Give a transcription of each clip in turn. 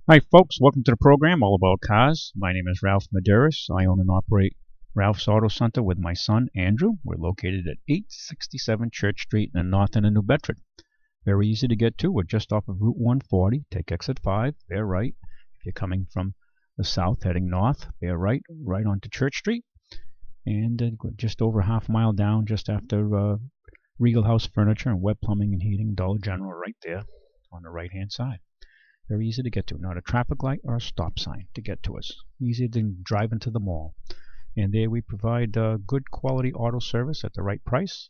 Hi, folks. Welcome to the program all about cars. My name is Ralph Medeiros. I own and operate Ralph's Auto Center with my son, Andrew. We're located at 867 Church Street in the north end of New Bedford. Very easy to get to. We're just off of Route 140. Take exit 5, bear right. If you're coming from the south heading north, bear right, right onto Church Street. And just over a half mile down, just after Regal House Furniture and Web Plumbing and Heating, Dollar General right there on the right-hand side. Very easy to get to. Not a traffic light or a stop sign to get to us. Easier than driving to the mall. And there we provide good quality auto service at the right price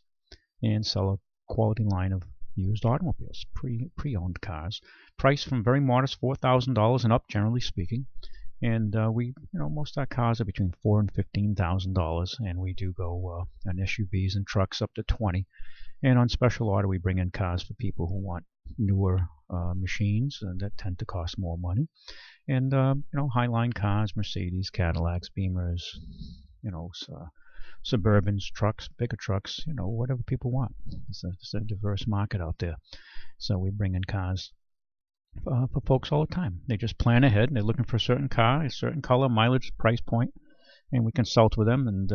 and sell a quality line of used automobiles, pre-owned cars. Price from very modest $4,000 and up, generally speaking. And most of our cars are between $4,000 and $15,000, and we do go on SUVs and trucks up to 20. And on special order, we bring in cars for people who want newer machines and that tend to cost more money. And highline cars, Mercedes, Cadillacs, Beamers, Suburbans, trucks, bigger trucks, whatever people want. It's a diverse market out there. So we bring in cars for folks all the time. They just plan ahead and they're looking for a certain car, a certain color, mileage, price point, and we consult with them and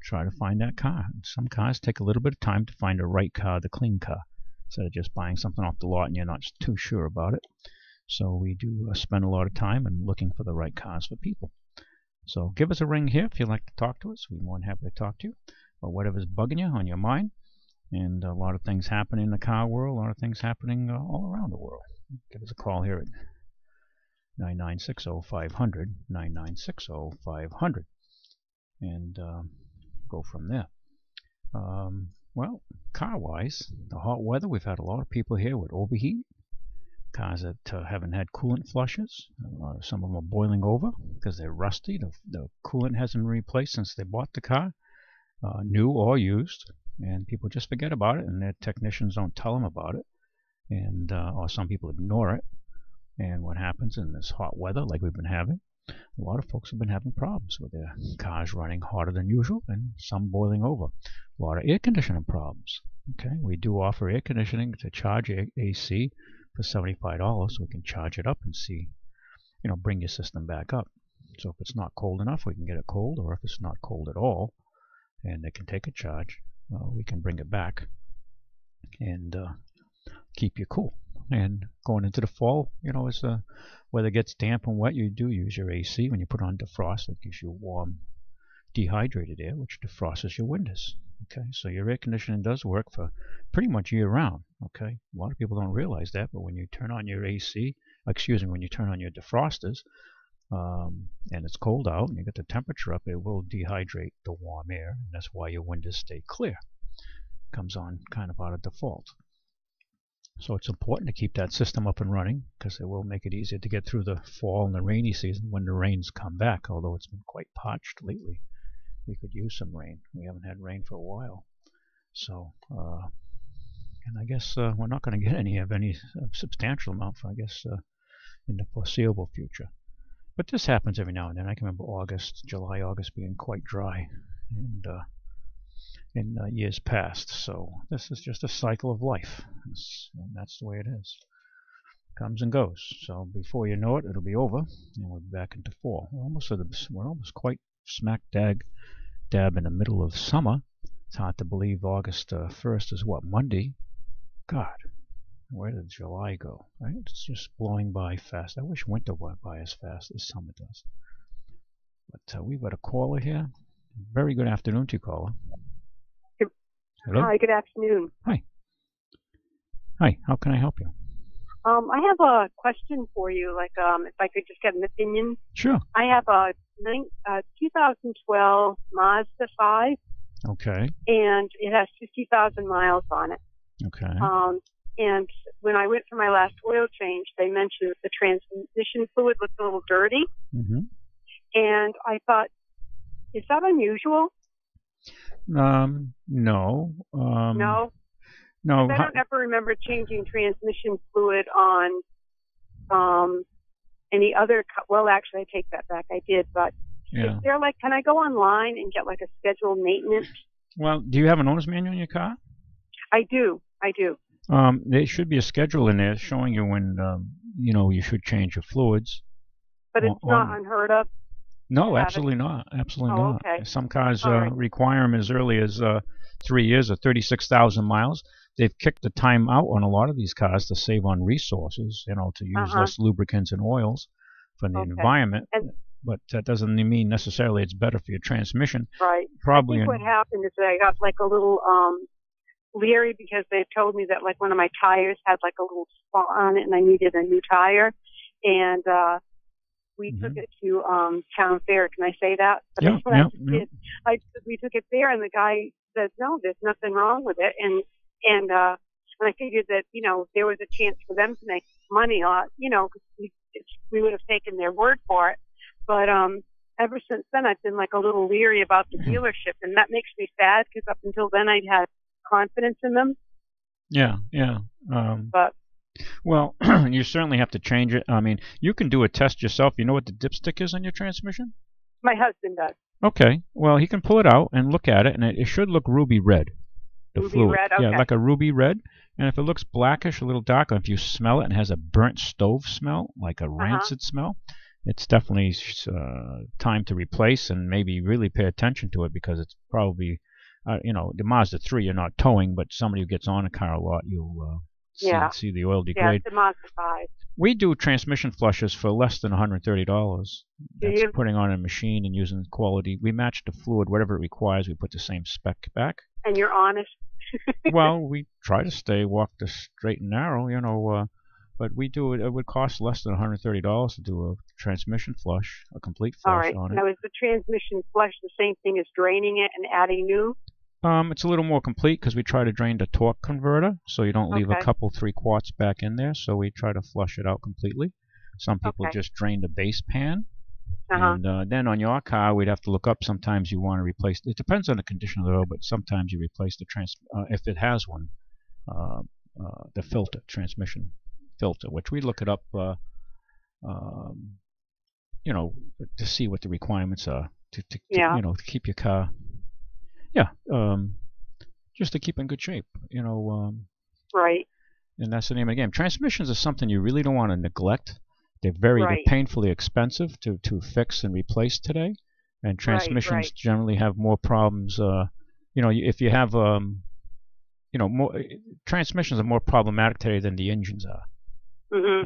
try to find that car. Some cars take a little bit of time to find the right car, the clean car, instead of just buying something off the lot and you're not too sure about it. So we do spend a lot of time in looking for the right cars for people. So give us a ring here if you'd like to talk to us. We're more than happy to talk to you about whatever's bugging you on your mind. And a lot of things happening in the car world, a lot of things happening all around the world. Give us a call here at 9960500, 9960500, and go from there. Well, car-wise, the hot weather, we've had a lot of people here with overheat, cars that haven't had coolant flushes. Some of them are boiling over because they're rusty. The coolant hasn't been replaced since they bought the car, new or used, and people just forget about it, and their technicians don't tell them about it. And or some people ignore it. And what happens in this hot weather like we've been having, a lot of folks have been having problems with their cars running hotter than usual and some boiling over. A lot of air conditioning problems. Okay, we do offer air conditioning to charge AC for $75. We can charge it up and see, bring your system back up. So if it's not cold enough, we can get it cold, or if it's not cold at all and it can take a charge, we can bring it back and keep you cool. And going into the fall, as the weather gets damp and wet, you do use your AC. When you put on defrost, it gives you warm, dehydrated air, which defrosts your windows. Okay, so your air conditioning does work for pretty much year round. Okay, a lot of people don't realize that, but when you turn on your AC, when you turn on your defrosters, and it's cold out and you get the temperature up, it will dehydrate the warm air, and that's why your windows stay clear. It comes on kind of out of default. So it's important to keep that system up and running because it will make it easier to get through the fall and the rainy season when the rains come back, although it's been quite parched lately. We could use some rain. We haven't had rain for a while. So, and I guess we're not going to get any substantial amount for, in the foreseeable future. But this happens every now and then. I can remember July, August being quite dry and in years past. So this is just a cycle of life, and that's the way it is. Comes and goes. So before you know it, it'll be over, and we're back into fall. We're almost quite smack dab in the middle of summer. It's hard to believe August 1st is what, Monday? God, where did July go? Right? It's just blowing by fast. I wish winter went by as fast as summer does. But we've got a caller here. Very good afternoon to you, caller. Hello? Hi, good afternoon. Hi. Hi, how can I help you? I have a question for you, if I could just get an opinion. Sure. I have a 2012 Mazda 5. Okay. And it has 50,000 miles on it. Okay. And when I went for my last oil change, they mentioned that the transmission fluid looked a little dirty. Mm-hmm. And I thought, is that unusual? No. No? No. I don't ever remember changing transmission fluid on any other. Well, actually, I take that back. I did, but yeah. Is there can I go online and get a scheduled maintenance? Well, do you have an owner's manual in your car? I do. There should be a schedule in there showing you when you should change your fluids. But it's not unheard of. No, absolutely not. Absolutely not. Okay. Some cars right. require them as early as 3 years or 36,000 miles. They've kicked the time out on a lot of these cars to save on resources, to use less lubricants and oils for the environment. But that doesn't mean necessarily it's better for your transmission. Right. Probably. I think what happened is that I got like a little leery because they told me that like one of my tires had like a little spot on it and I needed a new tire. And we took it to Town Fair. Can I say that? But we took it there, and the guy said, "No, there's nothing wrong with it." And I figured that there was a chance for them to make money on because we would have taken their word for it. But ever since then, I've been like a little leery about the dealership, and that makes me sad because up until then, I'd had confidence in them. Yeah. But. Well, you certainly have to change it. I mean, you can do a test yourself. You know what the dipstick is on your transmission? My husband does. Okay. Well, he can pull it out and look at it, and it should look ruby red. The fluid. Red? Okay. Yeah, like a ruby red. And if it looks blackish, a little darker, if you smell it and has a burnt stove smell, like a rancid smell, it's definitely time to replace and maybe really pay attention to it because it's probably, the Mazda 3 you're not towing, but somebody who gets on a car a lot, you'll see the oil degrade. Yeah, the Mazda 5. We do transmission flushes for less than $130. That's putting on a machine and using quality. We match the fluid, whatever it requires. We put the same spec back. And you're honest. Well, we try to walk the straight and narrow, but we do it. It would cost less than $130 to do a transmission flush, a complete flush on it. Now, is the transmission flush the same thing as draining it and adding new? It's a little more complete because we try to drain the torque converter, so you don't leave a couple 3 quarts back in there. So we try to flush it out completely. Some people just drain the base pan, and then on your car we'd have to look up. Sometimes you want to replace. It depends on the condition of the oil, but sometimes you replace the if it has one, the filter, transmission filter, which we look it up, to see what the requirements are to keep your car. Yeah, just to keep in good shape, Right. And that's the name of the game. Transmissions are something you really don't want to neglect. They're painfully expensive to fix and replace today, and transmissions generally have more problems. If you have more transmissions are more problematic today than the engines are.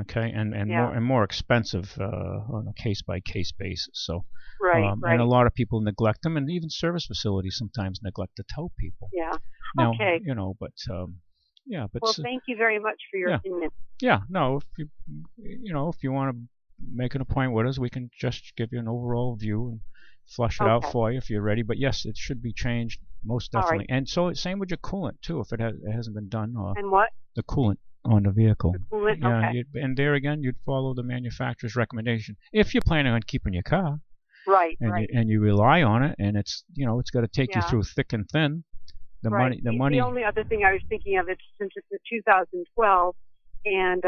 Okay, and more expensive on a case by case basis. So. And a lot of people neglect them, and even service facilities sometimes neglect to tow people. Yeah. Now, okay. But well, thank you very much for your opinion. Yeah. No, if you want to make an appointment with us, we can just give you an overall view and flush it out for you if you're ready. But yes, it should be changed most definitely. And so same with your coolant too, if it hasn't been done. And what? The coolant on the vehicle. The coolant. And there again, you'd follow the manufacturer's recommendation if you're planning on keeping your car. Right. And you rely on it, and it's it's got to take you through thick and thin. The money. The only other thing I was thinking of is since it's a 2012, and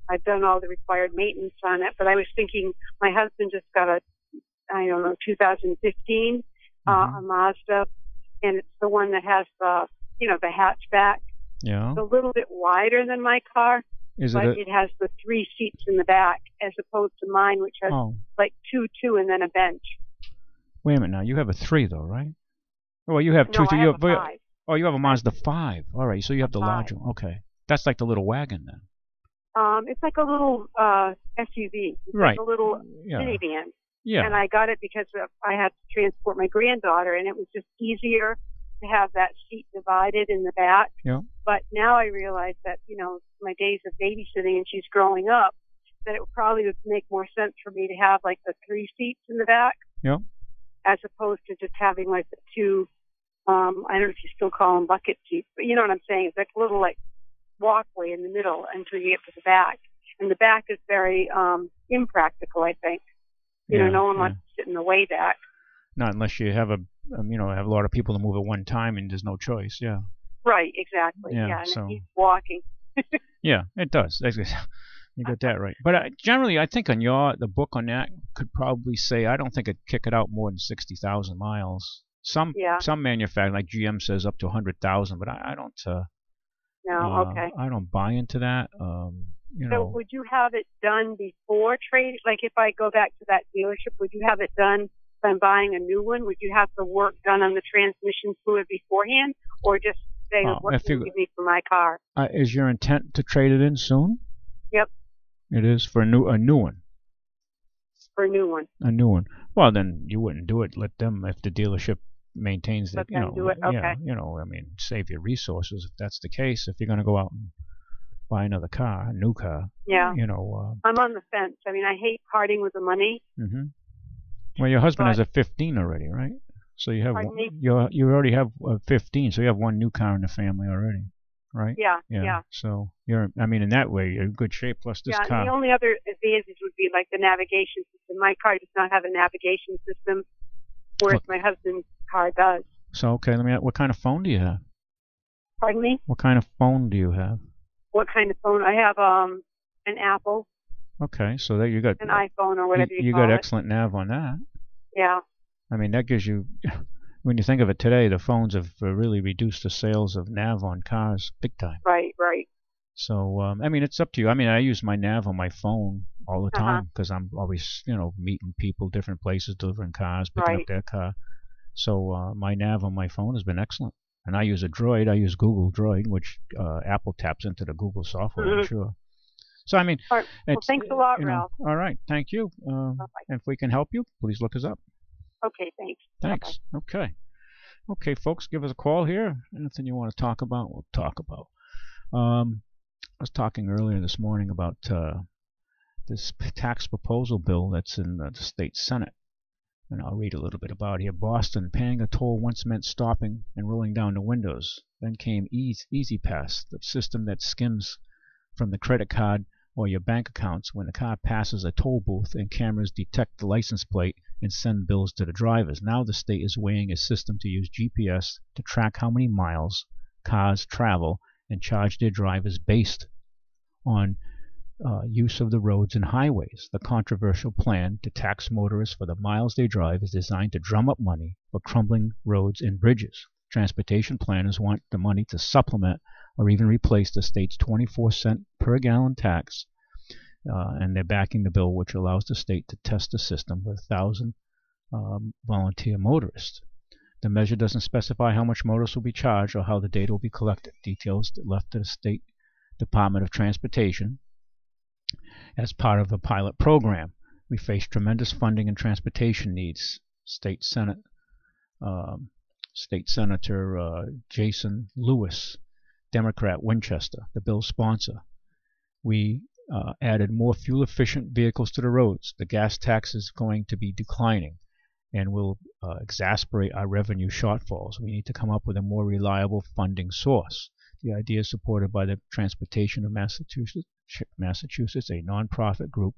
I've done all the required maintenance on it, but I was thinking my husband just got a 2015 a Mazda, and it's the one that has the hatchback. Yeah. It's a little bit wider than my car. It has the 3 seats in the back as opposed to mine, which has like two, and then a bench. Wait a minute now. You have a 3 though, right? Oh, well, you have two. I have a 5. Oh, you have a Mazda 5. All right, so you have the larger one. Okay. That's like the little wagon then. It's like a little SUV. It's like a little minivan. Yeah. And I got it because I had to transport my granddaughter, and it was just easier to have that seat divided in the back. Yeah. But now I realize that, my days of babysitting and she's growing up, that it would probably make more sense for me to have like the 3 seats in the back. Yeah. As opposed to just having like the 2, I don't know if you still call them bucket seats, but you know what I'm saying? It's like a little like walkway in the middle until you get to the back. And the back is very impractical, I think. No one wants to sit in the way back. Not unless you have have a lot of people to move at one time and there's no choice. Yeah. Right. Exactly. Yeah. And it keeps walking. Yeah, it does. You got that right. But generally, I think on the book on that could probably say I don't think it'd kick it out more than 60,000 miles. Some manufacturer like GM says up to 100,000, but I don't. No, okay. I don't buy into that. So would you have it done before trade? Like if I go back to that dealership, would you have it done if I'm buying a new one? Would you have the work done on the transmission fluid beforehand, or just say what can you give me for my car? Is your intent to trade it in soon? Yep. It is for a new one. For a new one. A new one. Well, then you wouldn't do it. Let them, if the dealership maintains that, do it. Okay. Yeah, I mean, save your resources if that's the case. If you're going to go out and buy another car, a new car. Yeah. I'm on the fence. I mean, I hate parting with the money. Mm-hmm. Well, your husband has a 15 already, right? So you have you already have a 15, so you have one new car in the family already, right? Yeah. So I mean, in that way, you're in good shape. Plus this car. Yeah. The only other advantage would be like the navigation system. My car does not have a navigation system, whereas my husband's car does. So okay, what kind of phone do you have? Pardon me? What kind of phone do you have? What kind of phone? I have an Apple. Okay, so that you got an iPhone or whatever you call it. You got excellent nav on that. Yeah. I mean, that gives you, when you think of it today, the phones have really reduced the sales of nav on cars big time. Right. So, I mean, it's up to you. I mean, I use my nav on my phone all the time because I'm always, meeting people, different places, delivering cars, picking up their car. So my nav on my phone has been excellent. And I use a Droid. I use Google Droid, which Apple taps into the Google software, I'm sure. So, I mean, all right. Well, thanks a lot, Ralph. All right. Thank you. And if we can help you, please look us up. Okay, thanks. Thanks. Bye-bye. Okay, folks, give us a call here. Anything you want to talk about, we'll talk about. I was talking earlier this morning about this tax proposal bill that's in the state Senate. And I'll read a little bit about it here. Boston, paying a toll once meant stopping and rolling down the windows. Then came Easy Pass, the system that skims from the credit card or your bank accounts when the car passes a toll booth and cameras detect the license plate and send bills to the drivers. Now the state is weighing a system to use GPS to track how many miles cars travel and charge their drivers based on use of the roads and highways. The controversial plan to tax motorists for the miles they drive is designed to drum up money for crumbling roads and bridges. Transportation planners want the money to supplement or even replace the state's 24-cent per gallon tax, and they're backing the bill, which allows the state to test the system with 1,000 volunteer motorists. The measure doesn't specify how much motorists will be charged or how the data will be collected. Details left to the State Department of Transportation as part of a pilot program. We face tremendous funding and transportation needs. State Senator Jason Lewis, Democrat, Winchester, the bill's sponsor. We added more fuel-efficient vehicles to the roads. The gas tax is going to be declining and will exacerbate our revenue shortfalls. We need to come up with a more reliable funding source. The idea is supported by the Transportation of Massachusetts, a nonprofit group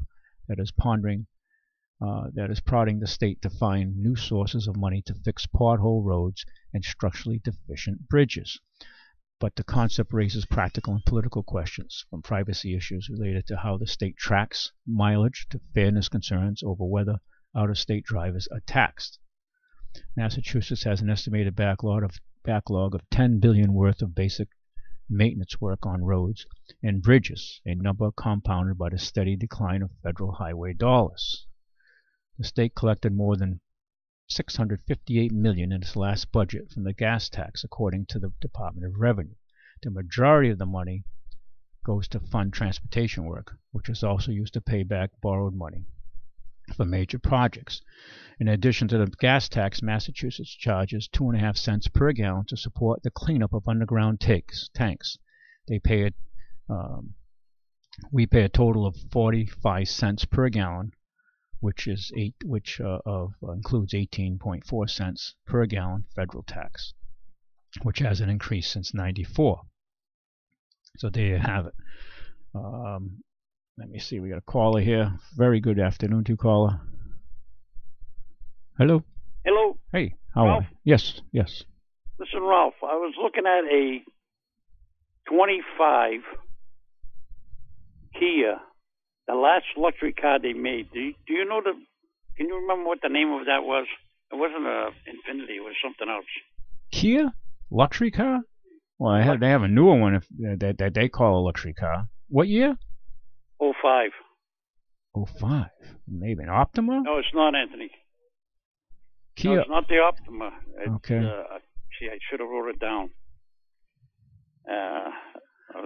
that is prodding the state to find new sources of money to fix pothole roads and structurally deficient bridges. But the concept raises practical and political questions, from privacy issues related to how the state tracks mileage to fairness concerns over whether out-of-state drivers are taxed. Massachusetts has an estimated backlog of $10 billion worth of basic maintenance work on roads and bridges, a number compounded by the steady decline of federal highway dollars. The state collected more than $658 million in its last budget from the gas tax, according to the Department of Revenue. The majority of the money goes to fund transportation work, which is also used to pay back borrowed money for major projects. In addition to the gas tax, Massachusetts charges 2.5 cents per gallon to support the cleanup of underground tanks. We pay a total of 45 cents per gallon, which includes 18.4 cents per gallon federal tax, which hasn't increased since '94. So there you have it. Let me see, we got a caller here. Very good afternoon to you, caller. Hello. Hello. Hey, how are you? Yes. Listen, Ralph, I was looking at a 25 Kia, the last luxury car they made. Do you know can you remember what the name of that was? It wasn't a Infiniti, it was something else. Kia? Luxury car? Well, they have a newer one that they call a luxury car. What year? 05. 05. Maybe an Optima? No, it's not, Anthony. Kia. No, it's not the Optima. It's, okay. See, I should have wrote it down.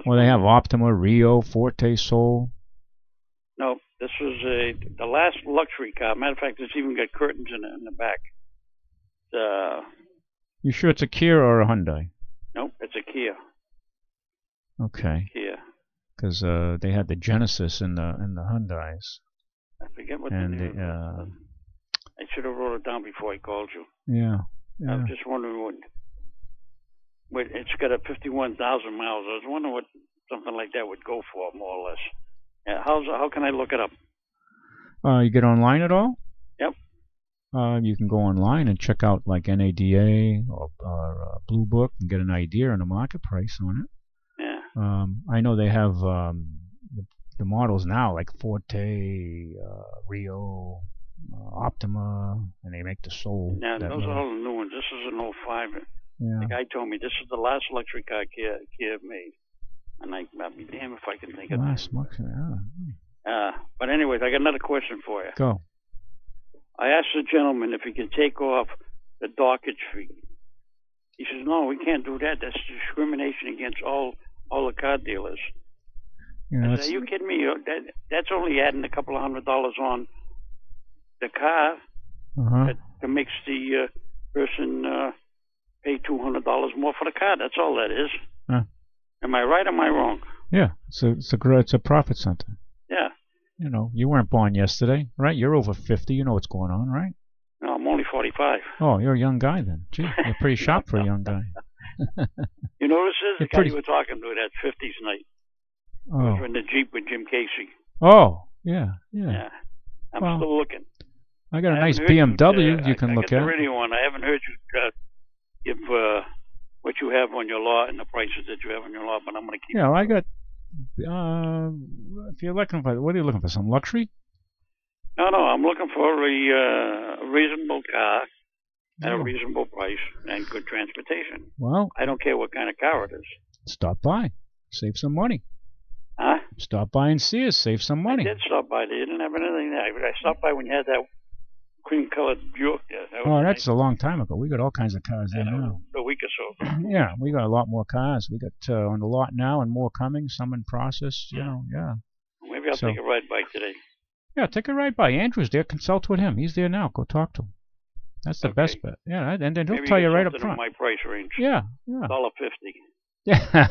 Well, they have Optima, Rio, Forte, Soul. No, this was the last luxury car. Matter of fact, it's even got curtains in the back. You sure it's a Kia or a Hyundai? Nope, it's a Kia. Okay. Kia. Because they had the Genesis in the Hyundais. I forget what the name was. I should have wrote it down before I called you. Yeah. I was just wondering what it's got a 51,000 miles. I was wondering what something like that would go for, more or less. Yeah, how can I look it up? You get online at all? Yep. You can go online and check out like NADA or Blue Book and get an idea on the market price on it. Yeah. I know they have the models now like Forte, Rio, Optima, and they make the Soul. Yeah, those are all the new ones. This is an 05. Yeah. The guy told me this is the last luxury car Kia made. And I'll be damned if I can think of last it. luxury, But anyways, I got another question for you. Go. I asked the gentleman if he could take off the dockage fee. He says, no, we can't do that. That's discrimination against all the car dealers. Yeah, I said, are you kidding me? That's only adding a couple of $100 on the car that makes the person pay $200 more for the car. That's all that is. Am I right or am I wrong? Yeah, it's a profit center. Yeah. You know, you weren't born yesterday, right? You're over 50. You know what's going on, right? No, I'm only 45. Oh, you're a young guy then. Gee, you're pretty sharp for a young guy. You know, this is the guy you were talking to that 50s night. Oh. In the Jeep with Jim Casey. Oh, yeah. I'm still looking. I got a nice BMW you can look at. I got the radio on. I haven't heard you give what you have on your lot and the prices that you have on your lot, but I'm going to keep. Yeah, well, I got. If you're looking for, what are you looking for? Some luxury? No, I'm looking for a reasonable car at a reasonable price and good transportation. Well, I don't care what kind of car it is. Stop by, save some money. Huh? Stop by and see us, save some money. I did stop by. They didn't have anything there. I stopped by when you had that cream-colored Buick there. That's a long time ago. We got all kinds of cars there now. A week or so. Yeah, we got a lot more cars. We got on the lot now and more coming, some in process. You know, yeah. Maybe I'll take a ride by today. Yeah, take a ride by. Andrew's there. Consult with him. He's there now. Go talk to him. That's the best bet. Yeah, and then he'll tell you right up front. My price range. Yeah. $1.50. Yeah.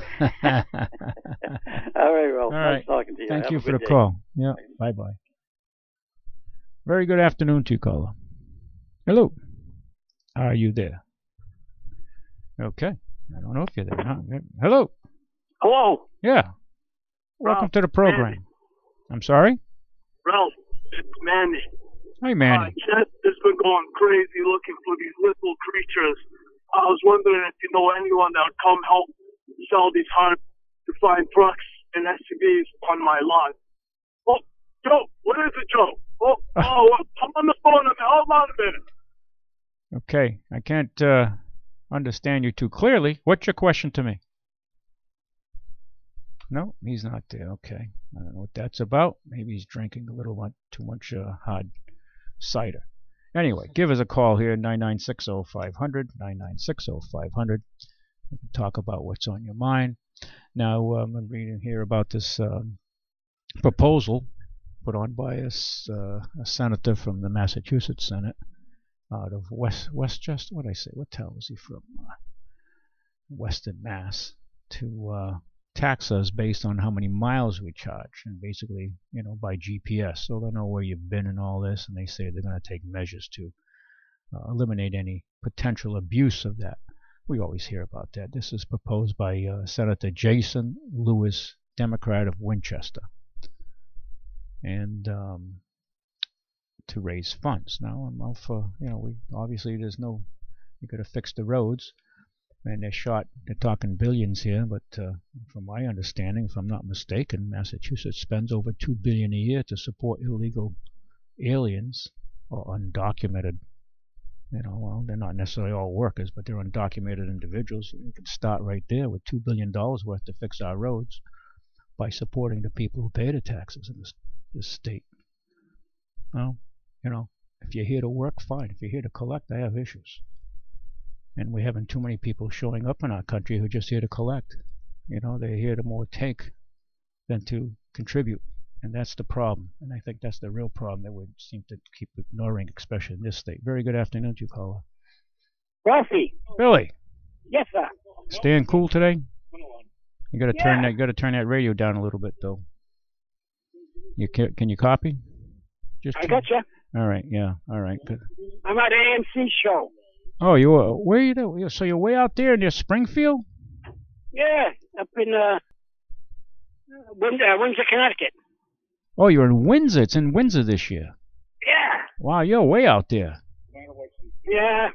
All right, Ralph. All right. Nice talking to you. Thank you for the call. Yeah. Bye-bye. Very good afternoon to you, caller. Hello. Are you there? Okay. I don't know if you're there. Huh? Hello. Hello. Yeah. Welcome to the program. Manny. I'm sorry? Ralph, it's Manny. Hi, Manny. Chet has been going crazy looking for these little creatures. I was wondering if you know anyone that would come help sell these hard to find trucks and SUVs on my lot. Oh, Joe, what is it, Joe? I'm on the phone. Hold on a minute. Okay, I can't understand you too clearly. What's your question to me? No, he's not there. Okay, I don't know what that's about. Maybe he's drinking a little too much hard cider. Anyway, give us a call here, 9960500, 9960500. We can talk about what's on your mind. Now, I'm reading here about this proposal put on by a senator from the Massachusetts Senate out of Westchester. What did I say? What town was he from? Western Mass. To tax us based on how many miles we charge, and basically, you know, by GPS, so they'll know where you've been and all this, and they say they're going to take measures to eliminate any potential abuse of that. We always hear about that. This is proposed by Senator Jason Lewis, Democrat of Winchester, and to raise funds. Now, I'm all for, you know, obviously there's no, you got to fix the roads. And they're talking billions here, but from my understanding, if I'm not mistaken, Massachusetts spends over $2 billion a year to support illegal aliens or undocumented You know, well, they're not necessarily all workers, but they're undocumented individuals. We could start right there with $2 billion worth to fix our roads by supporting the people who pay the taxes in this state. Well, you know, if you're here to work, fine. If you're here to collect, I have issues. And we're having too many people showing up in our country who are just here to collect. You know, they're here to more take than to contribute. And that's the problem. And I think that's the real problem that we seem to keep ignoring, especially in this state. Very good afternoon to you, caller. Ralphie. Billy. Yes, sir. Staying cool today? You got to turn that. You got to turn that radio down a little bit, though. Can you copy? I got you. All right. Yeah. All right. Good. I'm at AMC show. Oh, you are. Where are you? There? So you're way out there near Springfield? Yeah, up in Windsor, Connecticut. Oh, you're in Windsor. It's in Windsor this year. Yeah. Wow, you're way out there. Yeah.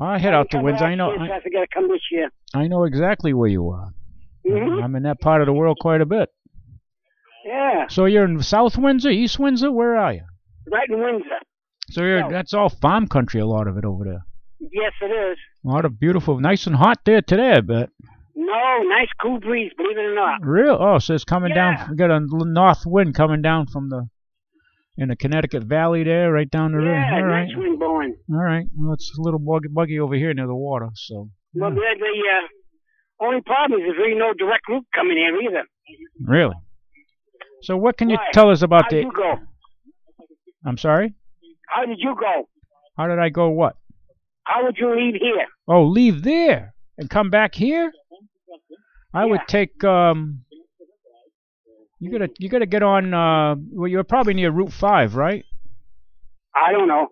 I head out to Windsor. I know. I forgot to come this year. I know exactly where you are. Mm-hmm. I'm in that part of the world quite a bit. Yeah. So you're in South Windsor, East Windsor? Where are you? Right in Windsor. So that's all farm country, a lot of it over there. Yes, it is. A lot of beautiful, nice and hot there today, I bet. No, nice cool breeze, believe it or not. Real? Oh, so it's coming down. We got a north wind coming down from in the Connecticut Valley there, right down the river. Yeah, all right. nice wind blowing. All right. Well, it's a little buggy over here near the water, so. Yeah. Well, the only problem is there's really no direct route coming here either. Really? So what can you tell us about How did you go? I'm sorry? How did you go? How did I go what? How would you leave here? Oh, leave there and come back here? I would take you gotta get on well, you're probably near Route 5, right? I don't know.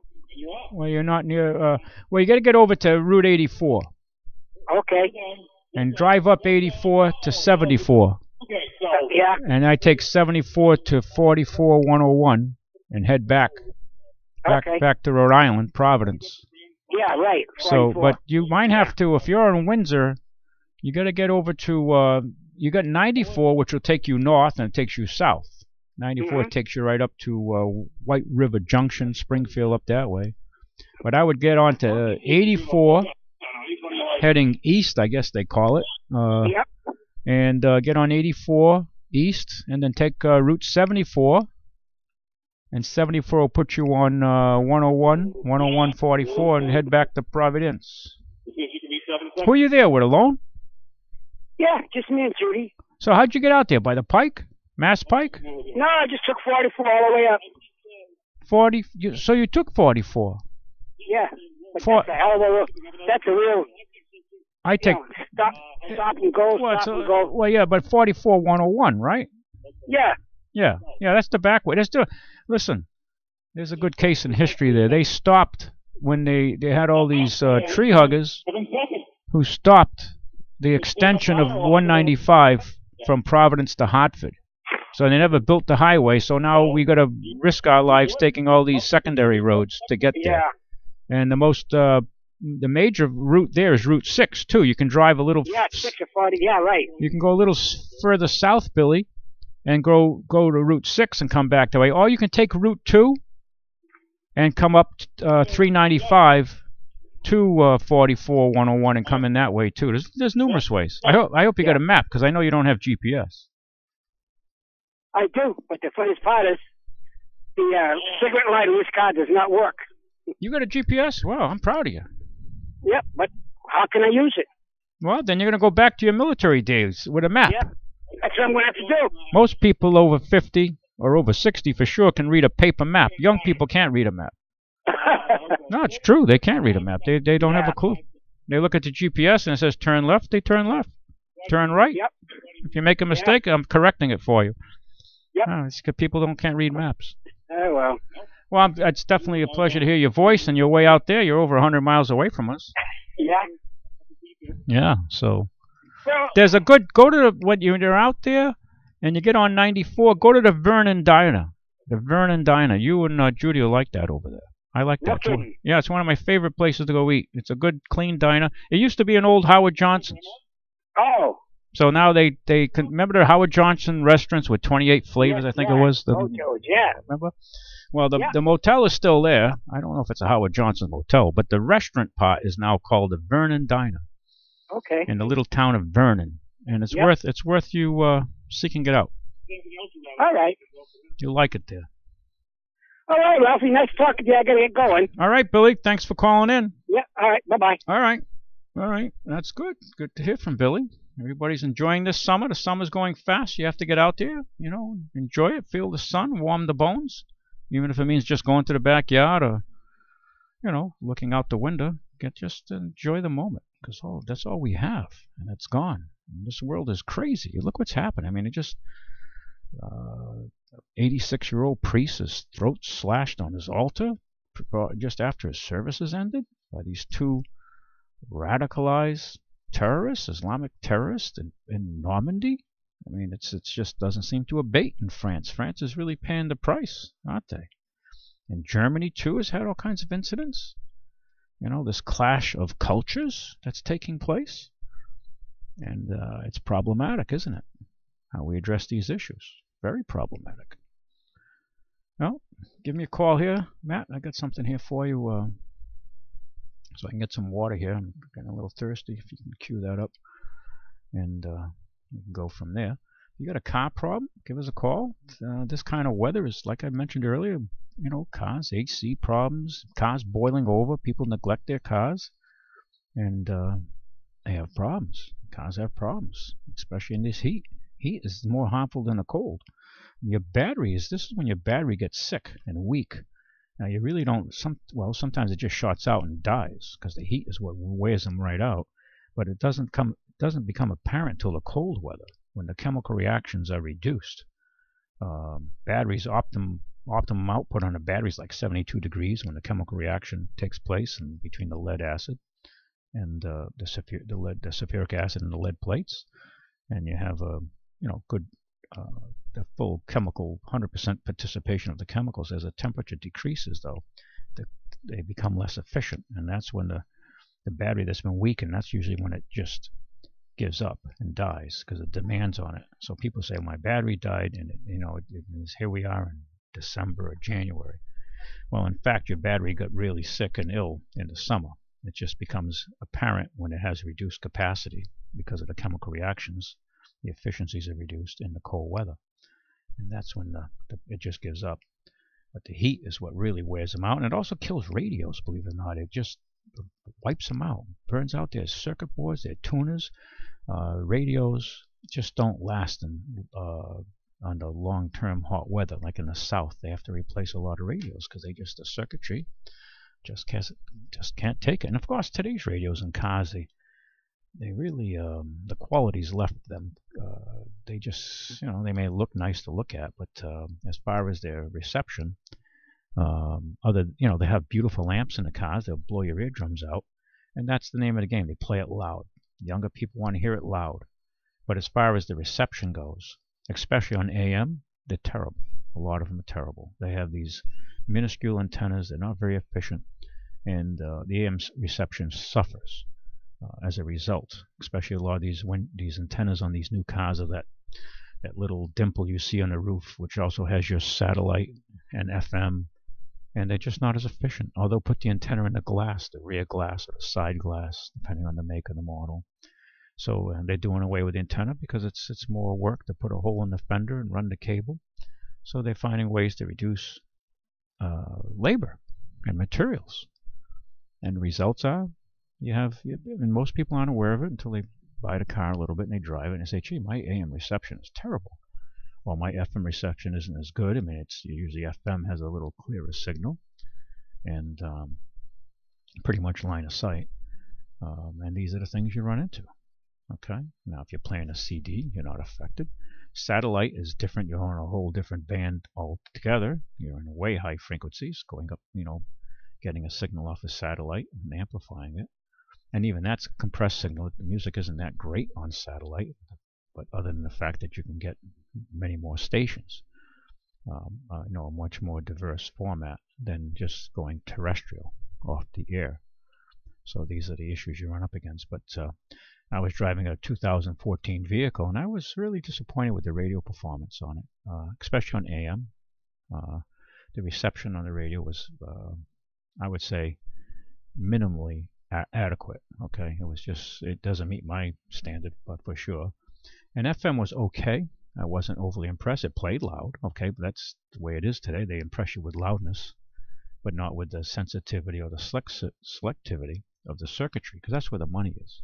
Well, you're not near well, you gotta get over to Route 84. Okay. And drive up 84 to 74. Yeah. And I take 74 to 44 101 and head back to Rhode Island, Providence. Yeah, right. 44. So, but you might have to, if you're in Windsor, you got to get over to, you got 94, which will take you north, and it takes you south. 94 takes you right up to White River Junction, Springfield, up that way. But I would get on to 84, heading east, I guess they call it. Yep. And get on 84 east, and then take Route 74. And 74 will put you on 101 44, and head back to Providence. Who are you there with, alone? Yeah, just me and Judy. So how'd you get out there? By the Pike? Mass Pike? No, I just took 44 all the way up. 40? So you took 44? Yeah. But that's a hell of a... That's a real... I take... Stop and go, stop and go. Well, yeah, but 44 101, right? Yeah. Yeah, that's the back way. Listen, there's a good case in history there. They stopped when they had all these tree huggers who stopped the extension of 195 from Providence to Hartford. So they never built the highway, so now we got to risk our lives taking all these secondary roads to get there. Yeah. And the major route there is Route 6, too. You can drive a little... Yeah, 6 or 40, yeah, right. You can go a little further south, Billy, and go to Route 6 and come back that way. Or you can take Route 2 and come up 395 to 44 101 and come in that way, too. There's numerous ways. I hope you got a map, because I know you don't have GPS. I do, but the funniest part is the cigarette light in this car does not work. You got a GPS? Wow, I'm proud of you. Yep, but how can I use it? Well, then you're going to go back to your military days with a map. Yep, that's what I'm going to have to do. Most people over 50 or over 60 for sure can read a paper map. Young people can't read a map. No, it's true. They can't read a map. They don't have a clue. They look at the GPS and it says turn left, they turn left. Turn right. Yep. If you make a mistake, I'm correcting it for you. Yep. It's because people can't read maps. Oh, well. Well, it's definitely a pleasure to hear your voice, and you're way out there. You're over 100 miles away from us. Yeah. Yeah, so Well, there's a good, when you're out there and you get on 94, go to the Vernon Diner. The Vernon Diner. You and Judy will like that over there. I like that too. Okay. Yeah, it's one of my favorite places to go eat. It's a good, clean diner. It used to be an old Howard Johnson's. Oh. So now they remember the Howard Johnson restaurants with 28 flavors, Yeah, I think yeah. it was. Oh, George, yeah. Remember? Well, the motel is still there. I don't know if it's a Howard Johnson motel, but the restaurant part is now called the Vernon Diner. Okay. In the little town of Vernon, and it's worth you seeking it out. All right. You'll like it there. All right, Ralphie. Nice talking to you. I gotta get going. All right, Billy. Thanks for calling in. Yeah. All right. Bye-bye. All right. That's good. Good to hear from Billy. Everybody's enjoying this summer. The summer's going fast. You have to get out there, enjoy it, feel the sun, warm the bones, even if it means just going to the backyard or, looking out the window. Just enjoy the moment, because that's all we have, and it's gone. And this world is crazy. Look what's happened. I mean, 86-year-old priest, his throat slashed on his altar just after his services ended by these two radicalized terrorists, Islamic terrorists in Normandy. I mean, it just doesn't seem to abate in France. France is really paying the price, aren't they? And Germany, too, has had all kinds of incidents. This clash of cultures that's taking place. And it's problematic, isn't it? How we address these issues. Very problematic. Well, give me a call here, Matt. I got something here for you. So I can get some water here. I'm getting a little thirsty. If you can cue that up. And we can go from there. If you got a car problem, give us a call. This kind of weather is, like I mentioned earlier, cars, AC problems, cars boiling over. People neglect their cars. And they have problems. Cars have problems, especially in this heat. Heat is more harmful than the cold. This is when your battery gets sick and weak. Now, you really don't, sometimes it just shuts out and dies because the heat is what wears them right out. But it doesn't become apparent till the cold weather, when the chemical reactions are reduced. Batteries, optimum output on a battery is like 72 degrees when the chemical reaction takes place between the lead acid and the sulfuric acid and the lead plates. And you have good the full chemical 100% participation of the chemicals. As the temperature decreases, though, they become less efficient, and that's when the battery that's been weakened, that's usually when it just gives up and dies because it demands on it. So people say, my battery died, and here we are in December or January. Well, in fact, your battery got really sick and ill in the summer. It just becomes apparent when it has reduced capacity because of the chemical reactions. The efficiencies are reduced in the cold weather. And that's when it just gives up. But the heat is what really wears them out. And it also kills radios, believe it or not. It just wipes them out. Burns out their circuit boards, their tuners. Radios just don't last under long-term hot weather. Like in the South, they have to replace a lot of radios because the circuitry just can't take it. And of course, today's radios and cars, they really, the quality's left them. They just, they may look nice to look at, but as far as their reception, they have beautiful lamps in the cars. They'll blow your eardrums out, and that's the name of the game. They play it loud. Younger people want to hear it loud. But as far as the reception goes, especially on AM, they're terrible. A lot of them are terrible. They have these minuscule antennas. They're not very efficient, and the AM reception suffers. As a result, especially a lot of these antennas on these new cars are that little dimple you see on the roof, which also has your satellite and FM, and they're just not as efficient. Or they'll put the antenna in the glass, the rear glass or the side glass, depending on the make of the model. So they're doing away with the antenna because it's more work to put a hole in the fender and run the cable. So they're finding ways to reduce labor and materials. And the results are, and most people aren't aware of it until they buy the car a little bit and they drive it and they say, gee, my AM reception is terrible. Well, my FM reception isn't as good. I mean, it's usually FM has a little clearer signal and pretty much line of sight. And these are the things you run into. Okay? Now, if you're playing a CD, you're not affected. Satellite is different. You're on a whole different band altogether. You're in way high frequencies, going up, getting a signal off a satellite and amplifying it. And even that's a compressed signal. The music isn't that great on satellite, but other than the fact that you can get many more stations, a much more diverse format than just going terrestrial off the air. So these are the issues you run up against. But I was driving a 2014 vehicle, and I was really disappointed with the radio performance on it, especially on AM. the reception on the radio was, I would say, minimally adequate. Okay, it doesn't meet my standard, but for sure. And FM was okay. I wasn't overly impressed. It played loud, okay, but that's the way it is today. They impress you with loudness, but not with the sensitivity or the selectivity of the circuitry, because that's where the money is.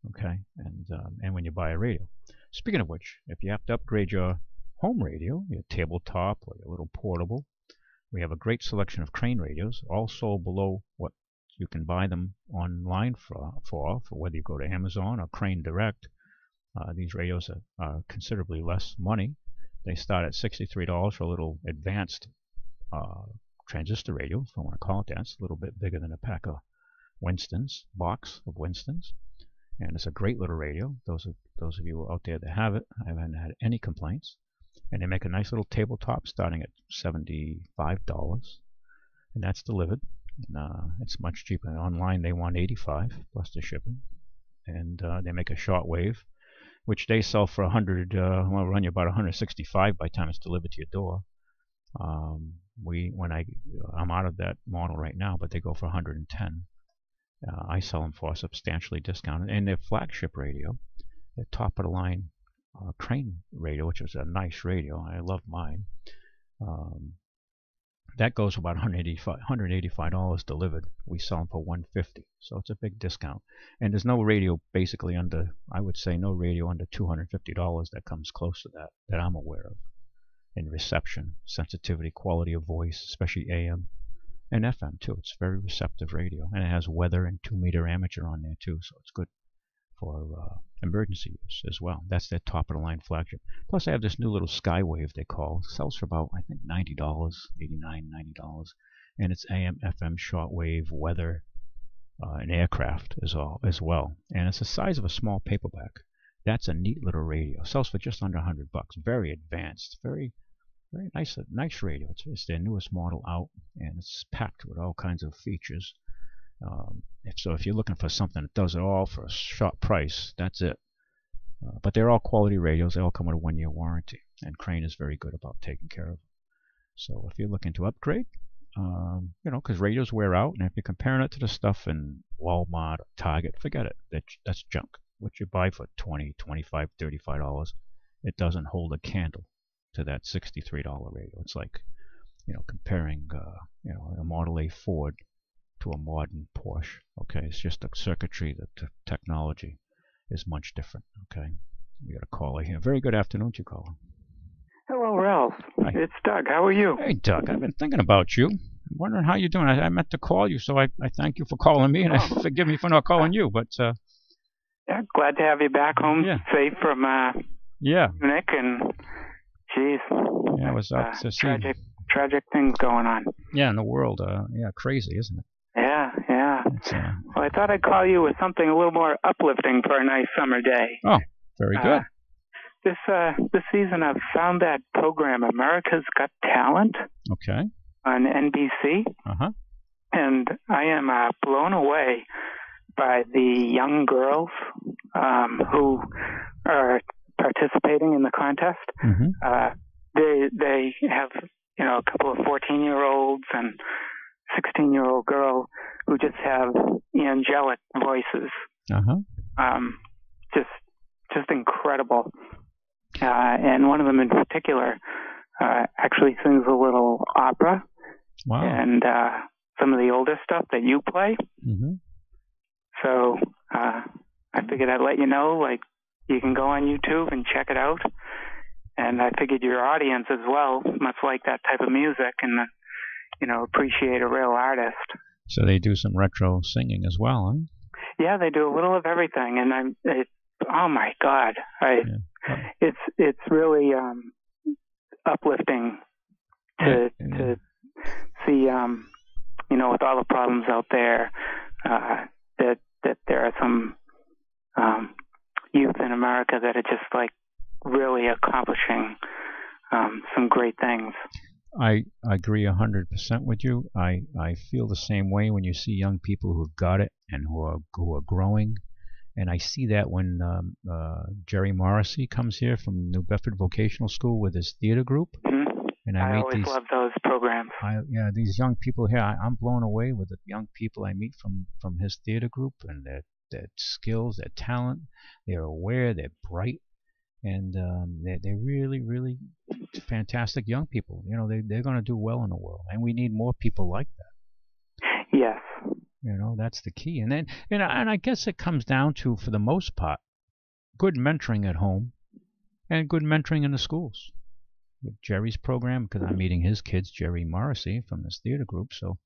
Okay, and when you buy a radio. Speaking of which, if you have to upgrade your home radio, your tabletop or your little portable, we have a great selection of Crane radios, all sold below what you can buy them online for whether you go to Amazon or Crane Direct. These radios are considerably less money. They start at $63 for a little advanced transistor radio, if I want to call it that. It's a little bit bigger than a pack of box of Winstons. And it's a great little radio. Those of you out there that have it, I haven't had any complaints. And they make a nice little tabletop starting at $75, and that's delivered. And, it's much cheaper. Online they want $85 plus the shipping. And they make a shortwave, which they sell for $100. Will run you about $165 by the time it's delivered to your door. I'm out of that model right now, but they go for $110. I sell them for substantially discounted. And their flagship radio, their top of the line Crane radio, which is a nice radio. I love mine. That goes about $185 delivered. We sell them for $150, so it's a big discount. And there's no radio basically under, I would say, no radio under $250 that comes close to that I'm aware of. In reception, sensitivity, quality of voice, especially AM and FM too. It's very receptive radio, and it has weather and 2-meter amateur on there too, so it's good for emergency use as well. That's their top of the line flagship. Plus, I have this new little Skywave they call. It sells for about, I think, $90, $89, $90, and it's AM, FM, shortwave, weather, and aircraft as well. And it's the size of a small paperback. That's a neat little radio. Sells for just under $100. Very advanced, very nice radio. It's their newest model out, and it's packed with all kinds of features. If you're looking for something that does it all for a sharp price, that's it. But they're all quality radios. They all come with a 1-year warranty, and Crane is very good about taking care of them. So if you're looking to upgrade, because radios wear out, and if you're comparing it to the stuff in Walmart or Target, forget it. That's junk. What you buy for $20, $25, $35, it doesn't hold a candle to that $63 radio. It's like, comparing, a Model A Ford to a modern Porsche. Okay, it's just the circuitry, the technology is much different. Okay, we got a caller here. Very good afternoon to you, caller. Hello, Ralph. Hi. It's Doug. How are you? Hey, Doug. I've been thinking about you. I'm wondering how you're doing. I meant to call you, so I thank you for calling me, and forgive me for not calling you. But yeah, glad to have you back home safe from Munich. And geez, yeah, it was up to see tragic things going on. Yeah, in the world. Crazy, isn't it? Yeah. Well, I thought I'd call you with something a little more uplifting for a nice summer day. Oh, very good. This season I've found that program, America's Got Talent. Okay. On NBC. Uh-huh. And I am blown away by the young girls who are participating in the contest. Mm-hmm. They have, a couple of 14-year-olds and 16-year-old girl who just have angelic voices. Uh-huh. Just incredible. And one of them in particular actually sings a little opera. Wow. And some of the older stuff that you play. Mm-hmm. So I figured I'd let you know, like, you can go on YouTube and check it out. And I figured your audience as well must like that type of music and, appreciate a real artist. So they do some retro singing as well, huh? Yeah, they do a little of everything. And oh my God. It's really uplifting to see, with all the problems out there, that there are some youth in America that are just like really accomplishing some great things. I agree 100% with you. I feel the same way when you see young people who've got it and who are growing. And I see that when Jerry Morrissey comes here from New Bedford Vocational School with his theater group. Mm-hmm. And I meet always love those programs. These young people here. I'm blown away with the young people I meet from his theater group, and their skills, their talent. They're aware, they're bright, and they're really, really fantastic young people. You know, they're going to do well in the world, and we need more people like that. Yes. You know, that's the key. And then, and I guess it comes down to, for the most part, good mentoring at home and good mentoring in the schools. With Jerry's program, because I'm meeting his kids, Jerry Morrissey from this theater group. So,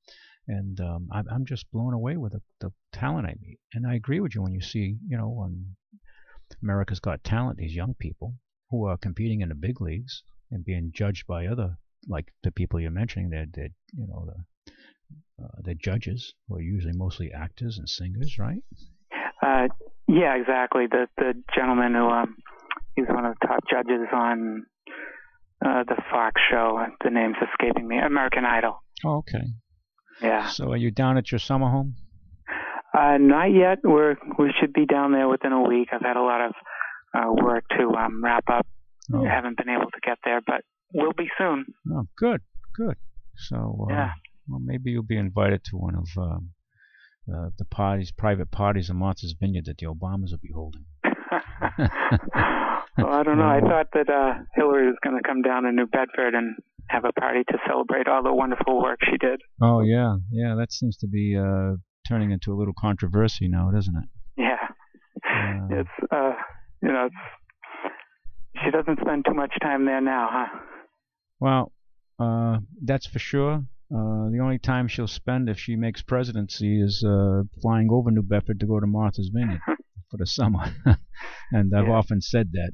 and I'm just blown away with the talent I meet. And I agree with you when you see, you know, on America's Got Talent, these young people who are competing in the big leagues and being judged by other, like the people you're mentioning, they're you know, the judges, who are usually mostly actors and singers, right? Yeah, exactly. The gentleman who he's one of the top judges on the Fox show. The name's escaping me. American Idol. Oh, okay. Yeah. So are you down at your summer home? Not yet. We should be down there within a week. I've had a lot of work to wrap up. Oh. Haven't been able to get there, but we'll be soon. Oh, good. So yeah. Well, maybe you'll be invited to one of the private parties in Martha's Vineyard that the Obamas will be holding. Well, I don't know. I thought that Hillary was going to come down to New Bedford and have a party to celebrate all the wonderful work she did. Oh, yeah. That seems to be turning into a little controversy now, doesn't it? Yeah. It's, you know, she doesn't spend too much time there now, huh? Well, that's for sure. The only time she'll spend if she makes presidency is flying over New Bedford to go to Martha's Vineyard for the summer. And I've often said that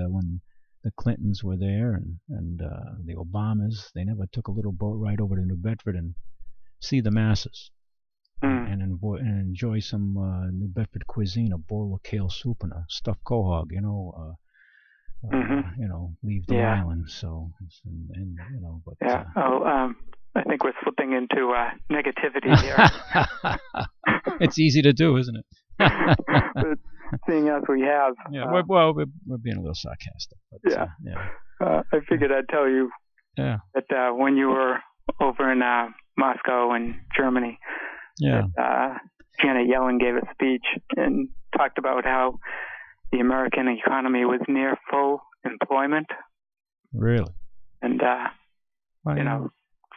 when the Clintons were there and the Obamas, they never took a little boat ride over to New Bedford and see the masses and enjoy some New Bedford cuisine, a bowl of kale soup and a stuffed quahog, you know, you know, leave the island. So, and you know, but I think we're slipping into negativity here. It's easy to do, isn't it? But seeing as we have. Yeah, we're being a little sarcastic. But, I figured I'd tell you that when you were over in Moscow and Germany, that Janet Yellen gave a speech and talked about how the American economy was near full employment. Really? And, you know,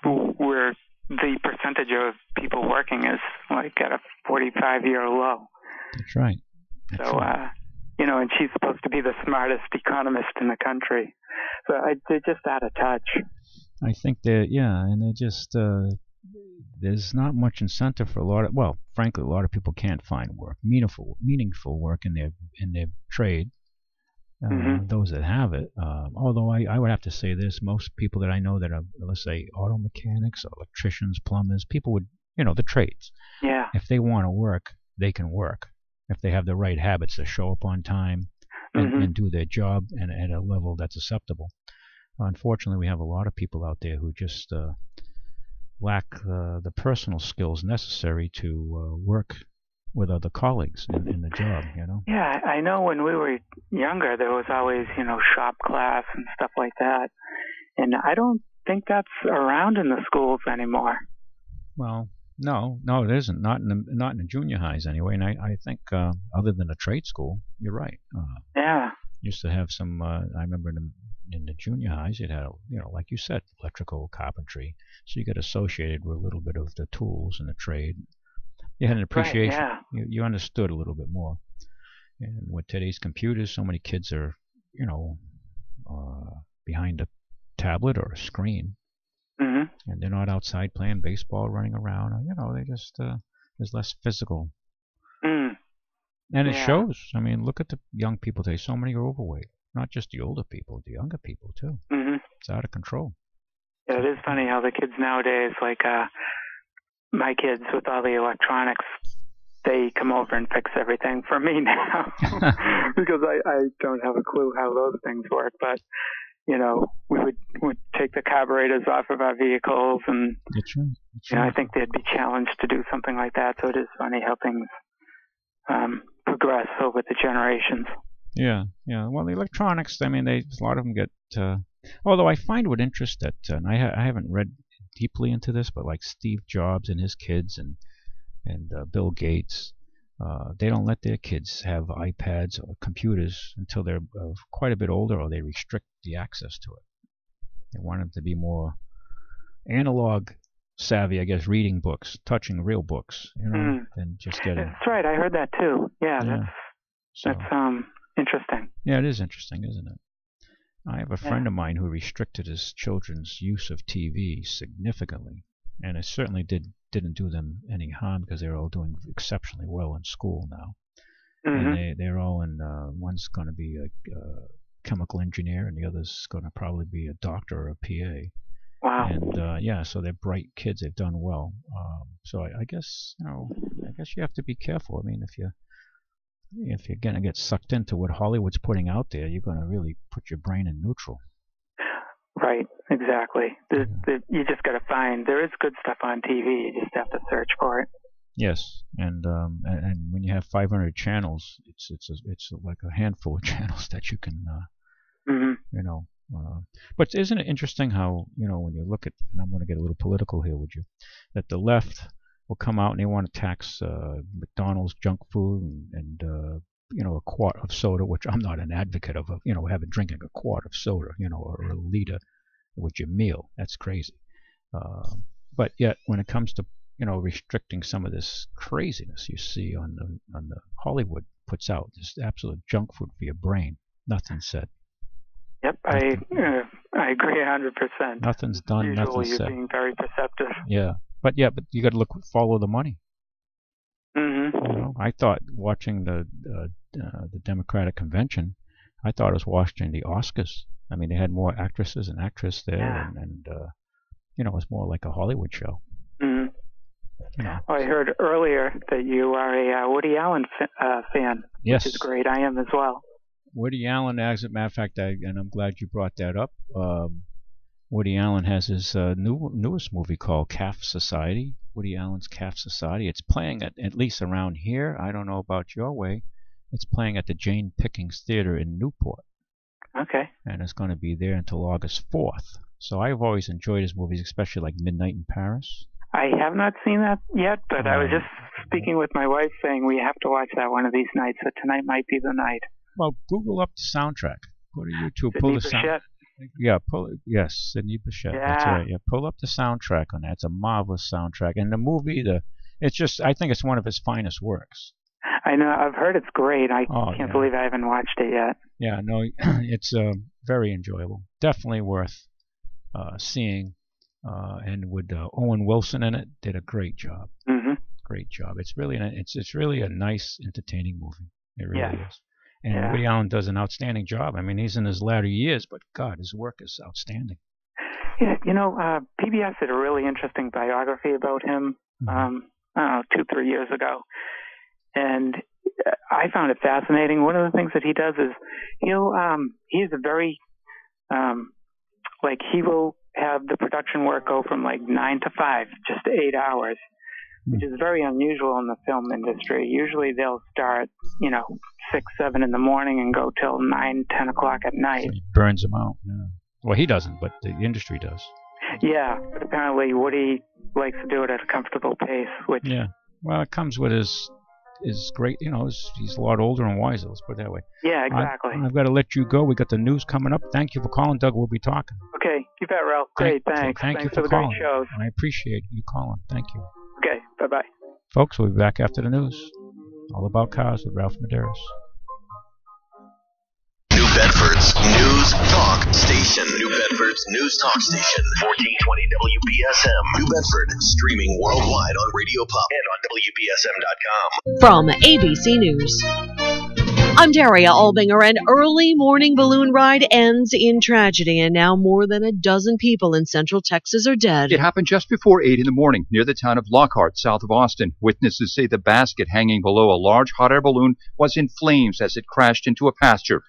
where the percentage of people working is like at a 45-year low. That's right. So, you know, and she's supposed to be the smartest economist in the country. So they're just out of touch. I think and they just, there's not much incentive for frankly, a lot of people can't find work, meaningful work in their trade. Those that have it. Although I would have to say this, most people that I know that are, let's say, auto mechanics, electricians, plumbers, people would, you know, the trades. Yeah. If they want to work, they can work. If they have the right habits to show up on time and do their job and at a level that's acceptable. Unfortunately, we have a lot of people out there who just lack the personal skills necessary to work with other colleagues in the job, you know? Yeah, I know when we were younger, there was always, you know, shop class and stuff like that. And I don't think that's around in the schools anymore. Well, no, it isn't. Not in the junior highs anyway. And I think other than a trade school, you're right. Used to have some. I remember in the junior highs, you'd have, you know, like you said, electrical, carpentry. So you got associated with a little bit of the tools and the trade. You had an appreciation. Right, you understood a little bit more. And with today's computers, so many kids are, you know, behind a tablet or a screen. And they're not outside playing baseball, running around. You know, they just there's less physical. And it shows. I mean, look at the young people today. So many are overweight. Not just the older people, the younger people too. It's out of control. Yeah, it is funny how the kids nowadays, like my kids with all the electronics, they come over and fix everything for me now because I don't have a clue how those things work. But you know, we would take the carburetors off of our vehicles, and That's right. You know, I think they'd be challenged to do something like that. So it is funny how things progress over the generations. Yeah. Well, the electronics, I mean, a lot of them get Although I find with interest that, and I haven't read deeply into this, but like Steve Jobs and his kids and Bill Gates, they don't let their kids have iPads or computers until they're quite a bit older, or they restrict the access to it. They want them to be more analog savvy, I guess, reading books, touching real books, than just getting. That's right. I heard that too. Yeah. That's interesting. Yeah, it is interesting, isn't it? I have a friend of mine who restricted his children's use of TV significantly, and it certainly didn't do them any harm because they're all doing exceptionally well in school now. And they're all in. One's going to be a chemical engineer, and the other's going to probably be a doctor or a PA. Wow. And so they're bright kids. They've done well. So I guess you have to be careful. I mean, if you're going to get sucked into what Hollywood's putting out there, you're going to really put your brain in neutral. Right, exactly. You just got to find, there is good stuff on TV, you just have to search for it. Yes, and when you have 500 channels, it's like a handful of channels that you can, but isn't it interesting how, when you look at, and I'm going to get a little political here with you, that the left will come out and they want to tax McDonald's junk food and a quart of soda, which I'm not an advocate of, drinking a quart of soda, or a liter with your meal. That's crazy. But yet, when it comes to restricting some of this craziness you see on the Hollywood puts out, this absolute junk food for your brain, nothing said. Yep, I agree 100%. Nothing's done. Usually nothing's you're said. being very perceptive. Yeah, but you got to follow the money. I thought watching the Democratic convention, I thought I was watching the Oscars. I mean, they had more actresses and actors there, and it was more like a Hollywood show. I heard earlier that you are a Woody Allen fan. Yes, which is great. I am as well. Woody Allen, as a matter of fact, and I'm glad you brought that up. Woody Allen has his newest movie called Calf Society. Woody Allen's Calf Society. It's playing at least around here. I don't know about your way. It's playing at the Jane Pickens Theater in Newport. Okay. And it's going to be there until August 4th. So I've always enjoyed his movies, especially like Midnight in Paris. I have not seen that yet, but I was just speaking with my wife saying we have to watch that one of these nights, so tonight might be the night. Well, Google up the soundtrack. Go to YouTube. Sidney pull the Bechet. Yeah, yes, Sidney Bechet. Yeah. That's right. Yeah, pull up the soundtrack on that. It's a marvelous soundtrack, and the movie, I think it's one of his finest works. I know. I've heard it's great. I can't believe I haven't watched it yet. Yeah, no, it's very enjoyable. Definitely worth seeing. And with Owen Wilson in it, did a great job. Great job. It's really a nice, entertaining movie. It really is. And Woody Allen does an outstanding job. I mean, he's in his latter years, but God, his work is outstanding. Yeah, PBS did a really interesting biography about him, I don't know, 2-3 years ago. And I found it fascinating. One of the things that he does is he's a very, he will have the production work go from 9 to 5, just 8 hours, which is very unusual in the film industry. Usually they'll start, 6, 7 in the morning and go till 9, 10 o'clock at night. So he burns them out. Yeah. Well, he doesn't, but the industry does. Yeah, but apparently Woody likes to do it at a comfortable pace, which... Yeah, well, it comes with his great, he's a lot older and wiser, let's put it that way. Yeah, exactly. I've got to let you go. We got the news coming up. Thank you for calling, Doug. We'll be talking. Okay, you bet, Ralph. Great, thanks. Thank you for the calling. great shows. I appreciate you calling. Thank you. Okay, bye-bye. Folks, we'll be back after the news. All About Cars with Ralph Medeiros. New Bedford's News Talk Station. New Bedford's News Talk Station. 1420 WBSM. New Bedford. Streaming worldwide on Radio Pop and on WBSM.com. From ABC News. I'm Daria Albinger. An early morning balloon ride ends in tragedy, and now more than a dozen people in Central Texas are dead. It happened just before 8 in the morning near the town of Lockhart, south of Austin. Witnesses say the basket hanging below a large hot air balloon was in flames as it crashed into a pasture.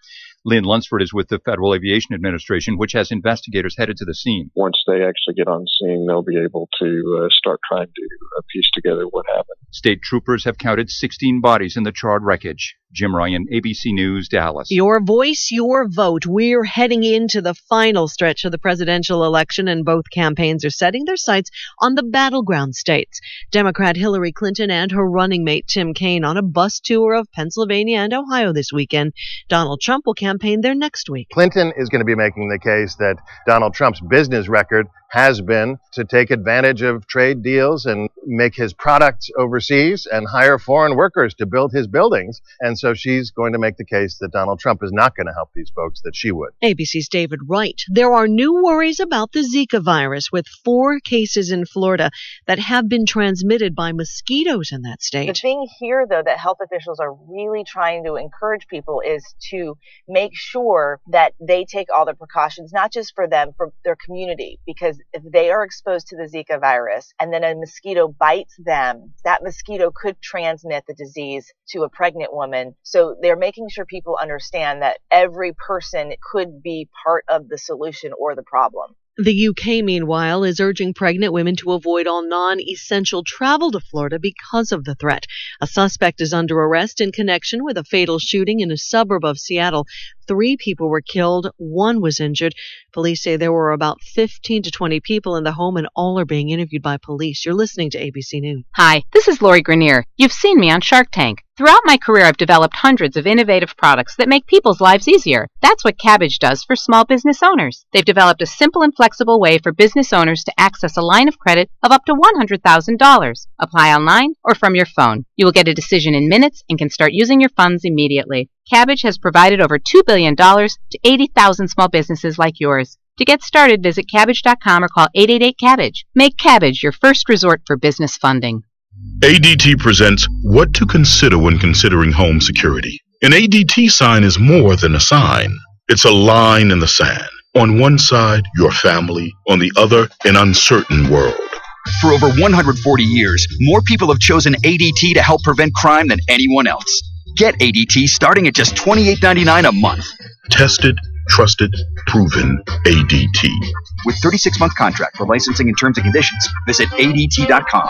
Lynn Lunsford is with the Federal Aviation Administration, which has investigators headed to the scene. Once they actually get on scene, they'll be able to start trying to piece together what happened. State troopers have counted 16 bodies in the charred wreckage. Jim Ryan, ABC News, Dallas. Your voice, your vote. We're heading into the final stretch of the presidential election, and both campaigns are setting their sights on the battleground states. Democrat Hillary Clinton and her running mate Tim Kaine on a bus tour of Pennsylvania and Ohio this weekend. Donald Trump will campaign there next week. Clinton is going to be making the case that Donald Trump's business record has been to take advantage of trade deals and make his products overseas and hire foreign workers to build his buildings. And so she's going to make the case that Donald Trump is not going to help these folks, that she would. ABC's David Wright. There are new worries about the Zika virus, with 4 cases in Florida that have been transmitted by mosquitoes in that state. The thing here, though, that health officials are really trying to encourage people is to make sure that they take all the precautions, not just for them, for their community, because if they are exposed to the Zika virus and then a mosquito bites them, that mosquito could transmit the disease to a pregnant woman. So they're making sure people understand that every person could be part of the solution or the problem. The UK, meanwhile, is urging pregnant women to avoid all non-essential travel to Florida because of the threat. A suspect is under arrest in connection with a fatal shooting in a suburb of Seattle. 3 people were killed, 1 was injured. Police say there were about 15 to 20 people in the home, and all are being interviewed by police. You're listening to ABC News. Hi, this is Lori Grenier. You've seen me on Shark Tank. Throughout my career, I've developed hundreds of innovative products that make people's lives easier. That's what Cabbage does for small business owners. They've developed a simple and flexible way for business owners to access a line of credit of up to $100,000. Apply online or from your phone. You will get a decision in minutes and can start using your funds immediately. Cabbage has provided over $2 billion to 80,000 small businesses like yours. To get started, visit Cabbage.com or call 888-CABBAGE. Make Cabbage your first resort for business funding. ADT presents What to Consider When Considering Home Security. An ADT sign is more than a sign. It's a line in the sand. On one side, your family. On the other, an uncertain world. For over 140 years, more people have chosen ADT to help prevent crime than anyone else. Get ADT starting at just $28.99 a month. Tested, trusted, proven ADT. With 36-month contract for licensing and terms and conditions, visit ADT.com.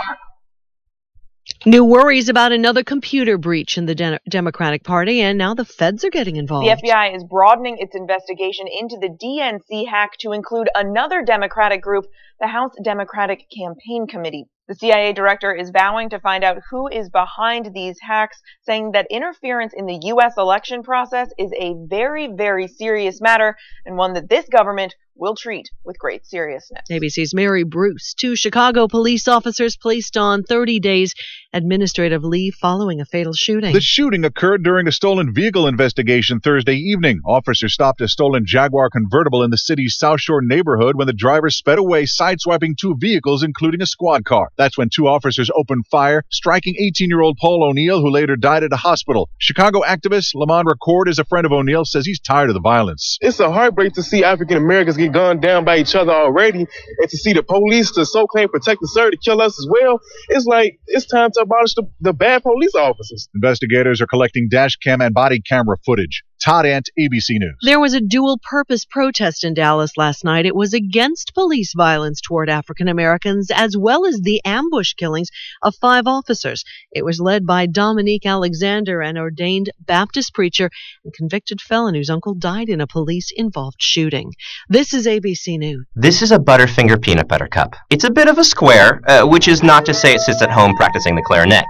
New worries about another computer breach in the Democratic Party, and now the feds are getting involved. The FBI is broadening its investigation into the DNC hack to include another Democratic group, the House Democratic Campaign Committee. The CIA director is vowing to find out who is behind these hacks, saying that interference in the U.S. election process is a very, very serious matter, and one that this government will treat with great seriousness. ABC's Mary Bruce. 2 Chicago police officers placed on 30 days administrative leave following a fatal shooting. The shooting occurred during a stolen vehicle investigation Thursday evening. Officers stopped a stolen Jaguar convertible in the city's South Shore neighborhood when the driver sped away, sideswiping 2 vehicles, including a squad car. That's when 2 officers opened fire, striking 18-year-old Paul O'Neill, who later died at a hospital. Chicago activist Lamond Record is a friend of O'Neill, says he's tired of the violence. It's a heartbreak to see African Americans get gunned down by each other already, and to see the police to so claim protect the sir to kill us as well. It's like it's time to abolish the bad police officers. Investigators are collecting dash cam and body camera footage. Todd Ant, ABC News. There was a dual-purpose protest in Dallas last night. It was against police violence toward African Americans, as well as the ambush killings of 5 officers. It was led by Dominique Alexander, an ordained Baptist preacher and convicted felon whose uncle died in a police-involved shooting. This is ABC News. This is a Butterfinger peanut butter cup. It's a bit of a square, which is not to say it sits at home practicing the clarinet.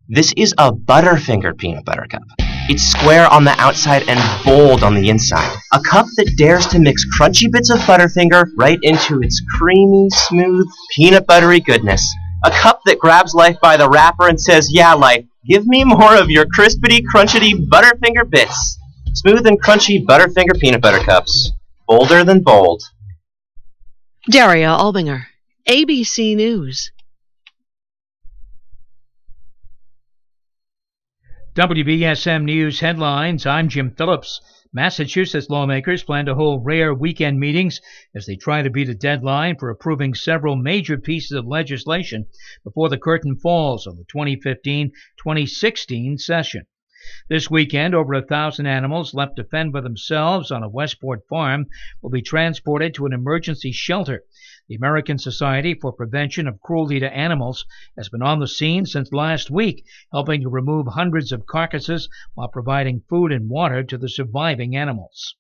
This is a Butterfinger peanut butter cup. It's square on the outside and bold on the inside. A cup that dares to mix crunchy bits of Butterfinger right into its creamy, smooth, peanut buttery goodness. A cup that grabs life by the wrapper and says, yeah, life, give me more of your crispity, crunchity Butterfinger bits. Smooth and crunchy Butterfinger peanut butter cups. Bolder than bold. Daria Albinger, ABC News. WBSM News headlines. I'm Jim Phillips. Massachusetts lawmakers plan to hold rare weekend meetings as they try to beat a deadline for approving several major pieces of legislation before the curtain falls on the 2015-2016 session. This weekend, over 1,000 animals left to fend for themselves on a Westport farm will be transported to an emergency shelter. The American Society for Prevention of Cruelty to Animals has been on the scene since last week, helping to remove hundreds of carcasses while providing food and water to the surviving animals.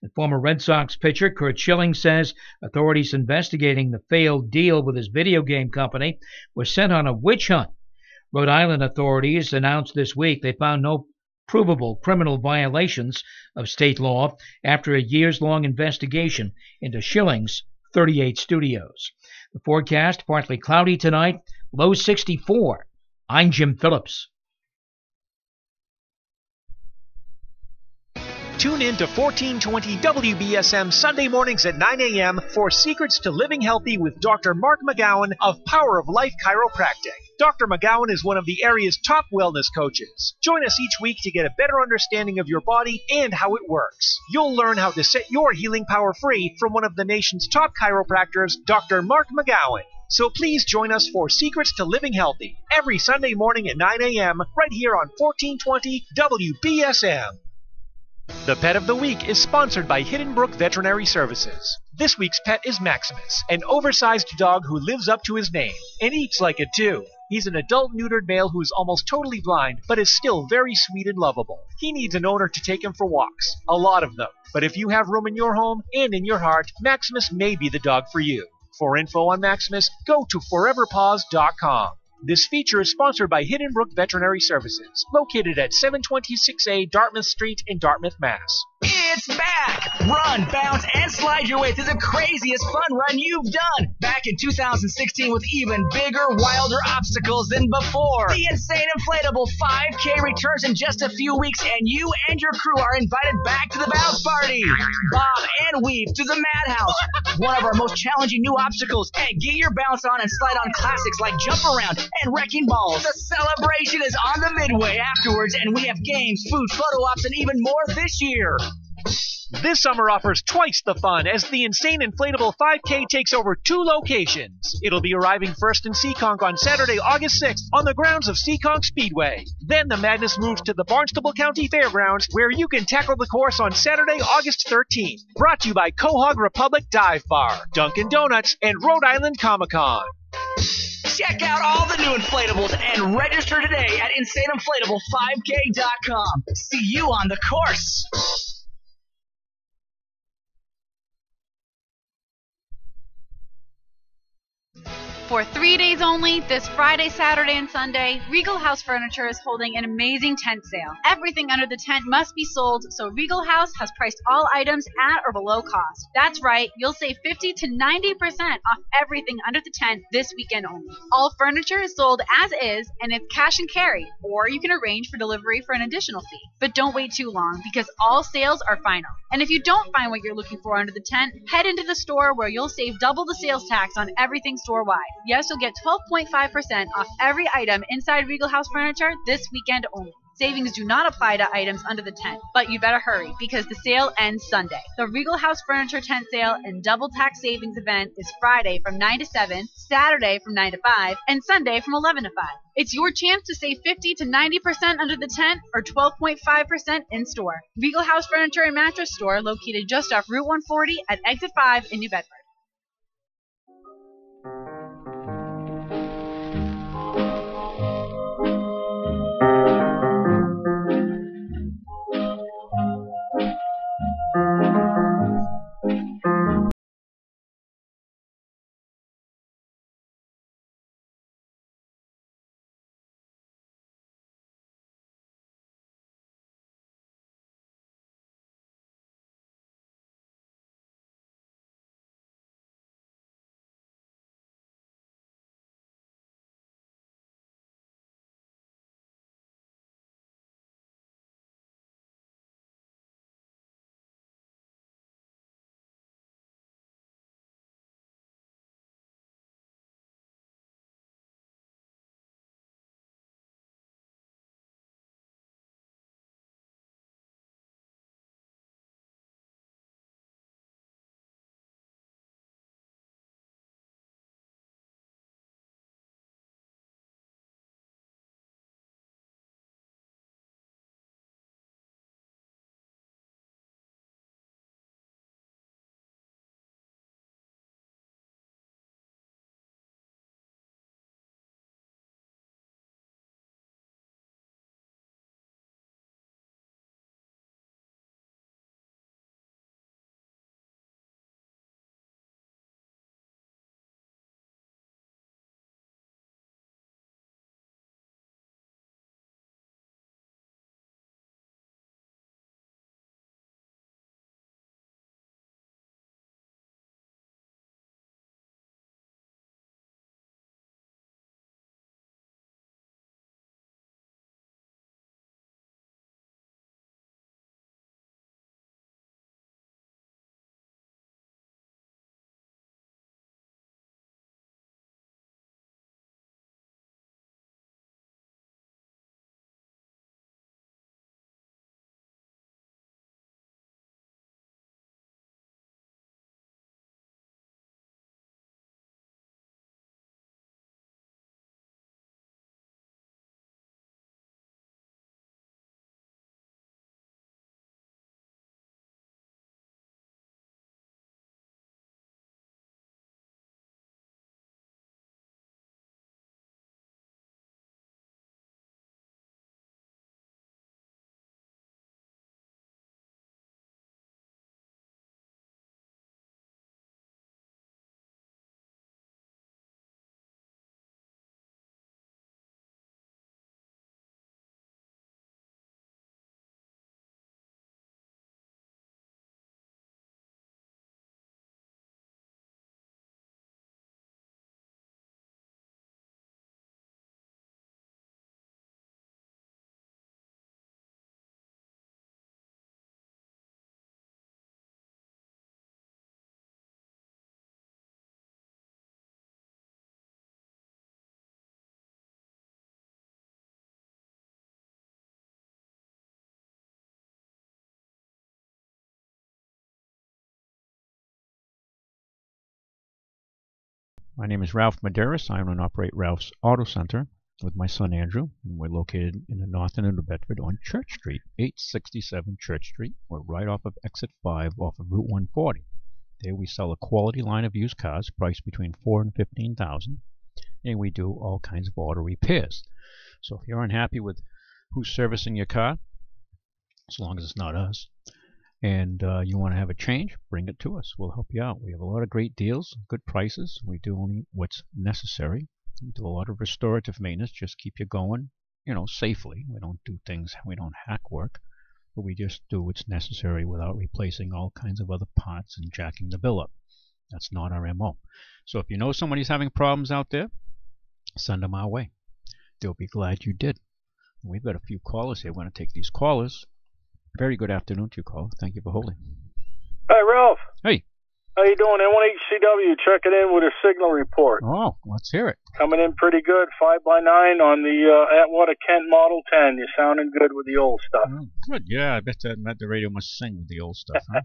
And former Red Sox pitcher Curt Schilling says authorities investigating the failed deal with his video game company were sent on a witch hunt. Rhode Island authorities announced this week they found no provable criminal violations of state law after a years-long investigation into Schilling's 38 studios. The forecast, partly cloudy tonight, low 64. I'm Jim Phillips. Tune in to 1420 WBSM Sunday mornings at 9 a.m. for Secrets to Living Healthy with Dr. Mark McGowan of Power of Life Chiropractic. Dr. McGowan is one of the area's top wellness coaches. Join us each week to get a better understanding of your body and how it works. You'll learn how to set your healing power free from one of the nation's top chiropractors, Dr. Mark McGowan. So please join us for Secrets to Living Healthy every Sunday morning at 9 a.m. right here on 1420 WBSM. The Pet of the Week is sponsored by Hidden Brook Veterinary Services. This week's pet is Maximus, an oversized dog who lives up to his name and eats like it too. He's an adult neutered male who is almost totally blind, but is still very sweet and lovable. He needs an owner to take him for walks, a lot of them. But if you have room in your home and in your heart, Maximus may be the dog for you. For info on Maximus, go to foreverpaws.com. This feature is sponsored by Hidden Brook Veterinary Services, located at 726A Dartmouth Street in Dartmouth, Mass. It's back! Run, bounce, and slide your way through the craziest fun run you've done. Back in 2016 with even bigger, wilder obstacles than before. The Insane Inflatable 5K returns in just a few weeks, and you and your crew are invited back to the bounce party. Bob and weave through the Madhouse, one of our most challenging new obstacles. And get your bounce on and slide on classics like Jump Around and Wrecking Balls. The celebration is on the midway afterwards, and we have games, food, photo ops, and even more this year. This summer offers twice the fun as the Insane Inflatable 5K takes over 2 locations. It'll be arriving first in Seekonk on Saturday, August 6th on the grounds of Seekonk Speedway. Then the madness moves to the Barnstable County Fairgrounds, where you can tackle the course on Saturday, August 13th. Brought to you by Quahog Republic Dive Bar, Dunkin' Donuts, and Rhode Island Comic-Con. Check out all the new inflatables and register today at InsaneInflatable5K.com. See you on the course. For 3 days only, this Friday, Saturday, and Sunday, Regal House Furniture is holding an amazing tent sale. Everything under the tent must be sold, so Regal House has priced all items at or below cost. That's right, you'll save 50 to 90% off everything under the tent this weekend only. All furniture is sold as is, and it's cash and carry, or you can arrange for delivery for an additional fee. But don't wait too long, because all sales are final. And if you don't find what you're looking for under the tent, head into the store where you'll save double the sales tax on everything store-wide. Yes, you'll get 12.5% off every item inside Regal House Furniture this weekend only. Savings do not apply to items under the tent, but you better hurry because the sale ends Sunday. The Regal House Furniture tent sale and double tax savings event is Friday from 9 to 7, Saturday from 9 to 5, and Sunday from 11 to 5. It's your chance to save 50 to 90% under the tent or 12.5% in store. Regal House Furniture and Mattress Store located just off Route 140 at Exit 5 in New Bedford. My name is Ralph Medeiros. I own and operate Ralph's Auto Center with my son Andrew, and we're located in the north end of New Bedford on Church Street, 867 Church Street. We're right off of exit 5 off of Route 140. There we sell a quality line of used cars priced between $4,000 and $15,000, and we do all kinds of auto repairs. So if you're unhappy with who's servicing your car, as long as it's not us, and you want to have a change, bring it to us. We'll help you out. We have a lot of great deals, good prices. We do only what's necessary. We do a lot of restorative maintenance, just keep you going, safely. We don't do things, we don't hack work, but we just do what's necessary without replacing all kinds of other parts and jacking the bill up. That's not our MO. So if you know somebody's having problems out there, send them our way. They'll be glad you did. We've got a few callers here. We're going to take these callers. Very good afternoon to you, caller. Thank you for holding. Hey, Ralph. Hey. How you doing? N1HCW checking in with a signal report. Oh, let's hear it. Coming in pretty good, 5x9 on the Atwater Kent Model 10. You're sounding good with the old stuff. Oh, good. Yeah, I bet the radio must sing with the old stuff, huh?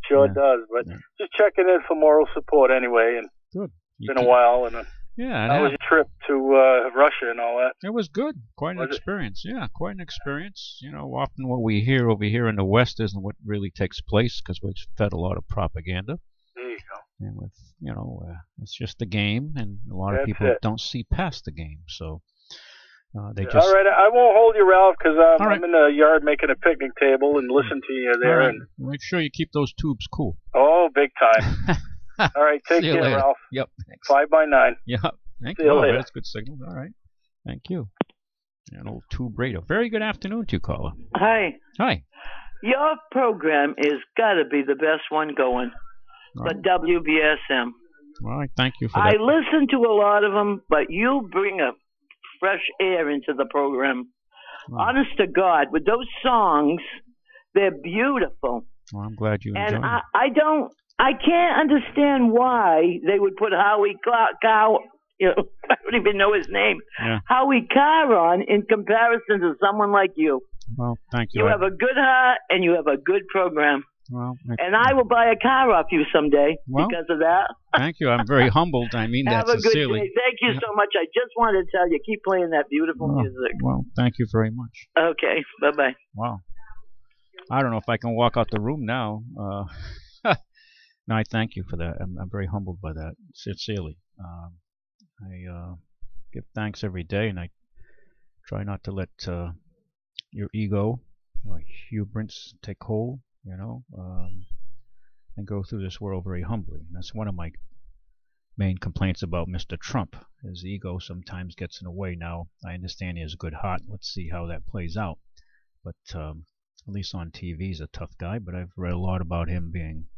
Sure does, but just checking in for moral support anyway. And good. It's been a while. And how was your trip to Russia and all that? It was good. Quite an experience. Yeah, quite an experience. Often what we hear over here in the West isn't what really takes place because we're fed a lot of propaganda. There you go. And with, it's just a game, and a lot of people don't see past the game. So they just. All right, I won't hold you, Ralph, because I'm in the yard making a picnic table and listen to you there. Right. And make sure you keep those tubes cool. Oh, big time. All right, take care, later. Ralph. Yep. Thanks. 5x9. Yep. Thank See you. you later. That's good signal. All right. Thank you. An old tube radio. Very good afternoon to you, caller. Hi. Hi. Your program is got to be the best one going. The WBSM. Well, I thank you for I that. listen to a lot of them, but you bring a fresh air into the program. Honest to God, with those songs, they're beautiful. Well, I'm glad you And enjoyed it. I can't understand why they would put Howie Carr, I don't even know his name, Yeah. Howie Carr on in comparison to someone like you. Well, thank you. You have a good heart and you have a good program. Well, And I will buy a car off you someday because of that. Thank you. I'm very humbled. I mean that Have a good sincerely. day. Thank you so much. I just wanted to tell you, keep playing that beautiful music. Well, thank you very much. Okay, bye-bye. Wow. I don't know if I can walk out the room now. No, I thank you for that. I'm very humbled by that, sincerely. I give thanks every day, and I try not to let your ego or hubris take hold, and go through this world very humbly. And that's one of my main complaints about Mr. Trump. His ego sometimes gets in the way. Now, I understand he has a good heart. Let's see how that plays out. But at least on TV, he's a tough guy. But I've read a lot about him being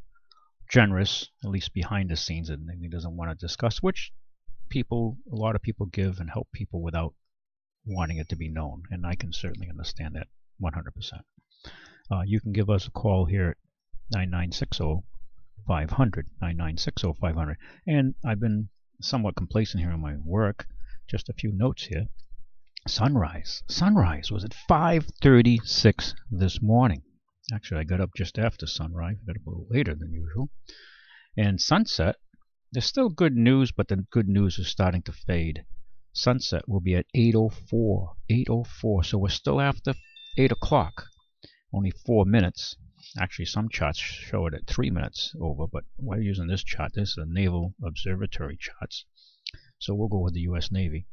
generous, at least behind the scenes, and he doesn't want to discuss, which a lot of people give and help people without wanting it to be known, and I can certainly understand that 100%. You can give us a call here at 9960-500, 9960-500, and I've been somewhat complacent here in my work. Just a few notes here. Sunrise was at 5:36 this morning. Actually, I got up just after sunrise. I got up a little later than usual. And sunset, there's still good news, but the good news is starting to fade. Sunset will be at 8:04. 8:04, so we're still after 8 o'clock. Only 4 minutes. Actually, some charts show it at 3 minutes over, but we're using this chart. This is the Naval Observatory charts. So we'll go with the U.S. Navy.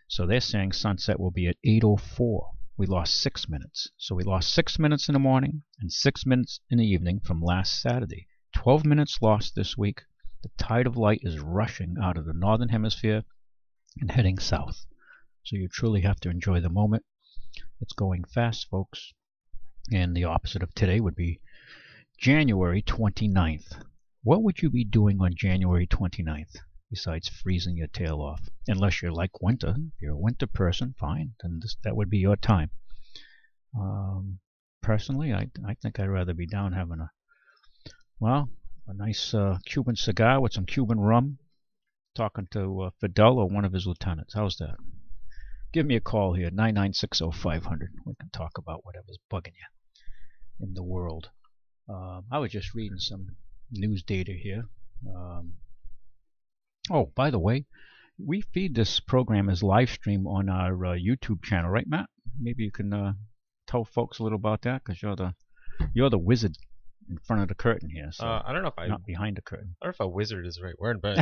So they're saying sunset will be at 8:04. We lost 6 minutes. So we lost 6 minutes in the morning and 6 minutes in the evening from last Saturday. 12 minutes lost this week. The tide of light is rushing out of the northern hemisphere and heading south. So you truly have to enjoy the moment. It's going fast, folks. And the opposite of today would be January 29th. What would you be doing on January 29th besides freezing your tail off? Unless you're like winter. If you're a winter person, fine. Then that would be your time. Personally, I think I'd rather be down having a nice Cuban cigar with some Cuban rum, talking to Fidel or one of his lieutenants. How's that? Give me a call here, 9960-500. We can talk about whatever's bugging you in the world. I was just reading some news data here. Oh, by the way, we feed this program as live stream on our YouTube channel, right, Matt? Maybe you can tell folks a little about that, because you're the wizard in front of the curtain here. So I don't know if not behind the curtain. I don't know if a wizard is the right word, but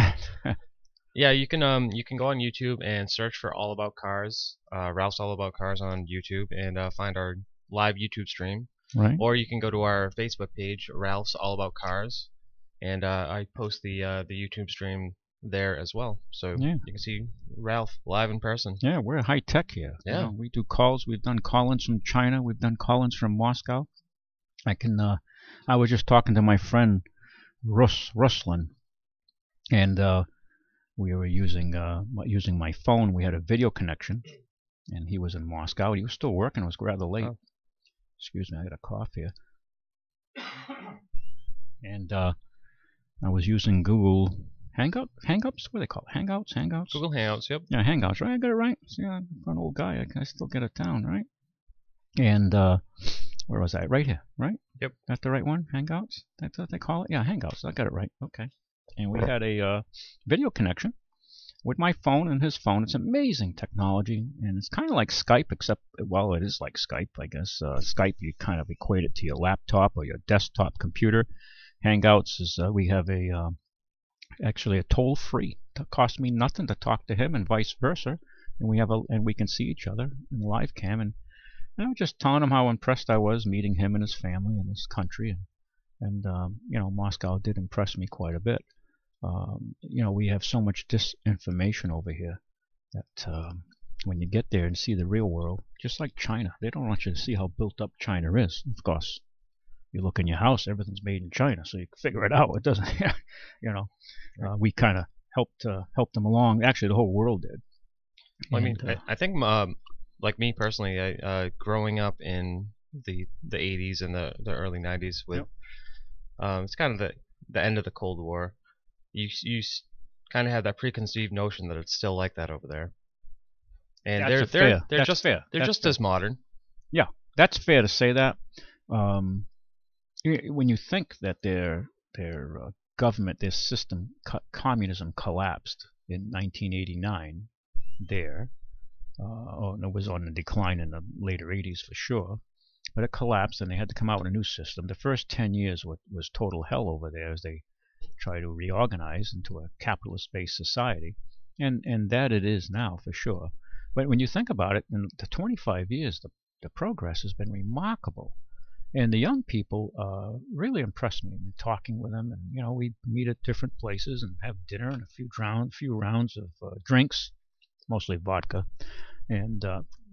yeah, you can go on YouTube and search for All About Cars, Ralph's All About Cars on YouTube, and find our live YouTube stream. Right. Or you can go to our Facebook page, Ralph's All About Cars, and I post the YouTube stream there as well, so Yeah. you can see Ralph live in person. Yeah, we're high tech here. Yeah. You know, we do calls. We've done call-ins from China. We've done call-ins from Moscow. I was just talking to my friend Ruslan, and we were using my phone. We had a video connection, and he was in Moscow. He was still working. It was rather late. Oh. Excuse me, I got a cough here. And I was using Google Hangouts. What do they call it? Hangouts. Google Hangouts. Yep. Yeah, Hangouts. Right, I got it right. See, I'm an old guy. I still get it down, right? And where was I? Right here, right? Yep. That's the right one? Hangouts? That's what they call it? Yeah, Hangouts. I got it right. Okay. And we had a video connection with my phone and his phone. It's amazing technology, and it's kind of like Skype, except, well, it is like Skype, I guess. Skype, you kind of equate it to your laptop or your desktop computer. Hangouts is we have actually a toll-free. It cost me nothing to talk to him, and vice versa. And we can see each other in the live cam. And I was just telling him how impressed I was meeting him and his family and his country. And you know, Moscow did impress me quite a bit. You know, we have so much disinformation over here that when you get there and see the real world, just like China, they don't want you to see how built up China is. Of course, you look in your house, everything's made in China, so you can figure it out. It doesn't, you know. We kind of helped them along. Actually, the whole world did. Well, I mean, I think, like me personally, growing up in the 80s and the early 90s with, it's kind of the end of the Cold War. You kind of have that preconceived notion that it's still like that over there, and they're just as modern. Yeah, that's fair to say that. When you think that their government, their system, communism collapsed in 1989, there, it was on the decline in the later 80s for sure, but it collapsed and they had to come out with a new system. The first 10 years was total hell over there as they try to reorganize into a capitalist-based society, and that it is now for sure. But when you think about it, in the 25 years, the progress has been remarkable, and the young people really impressed me. Talking with them, and you know, we meet at different places and have dinner and a few rounds of drinks, mostly vodka, and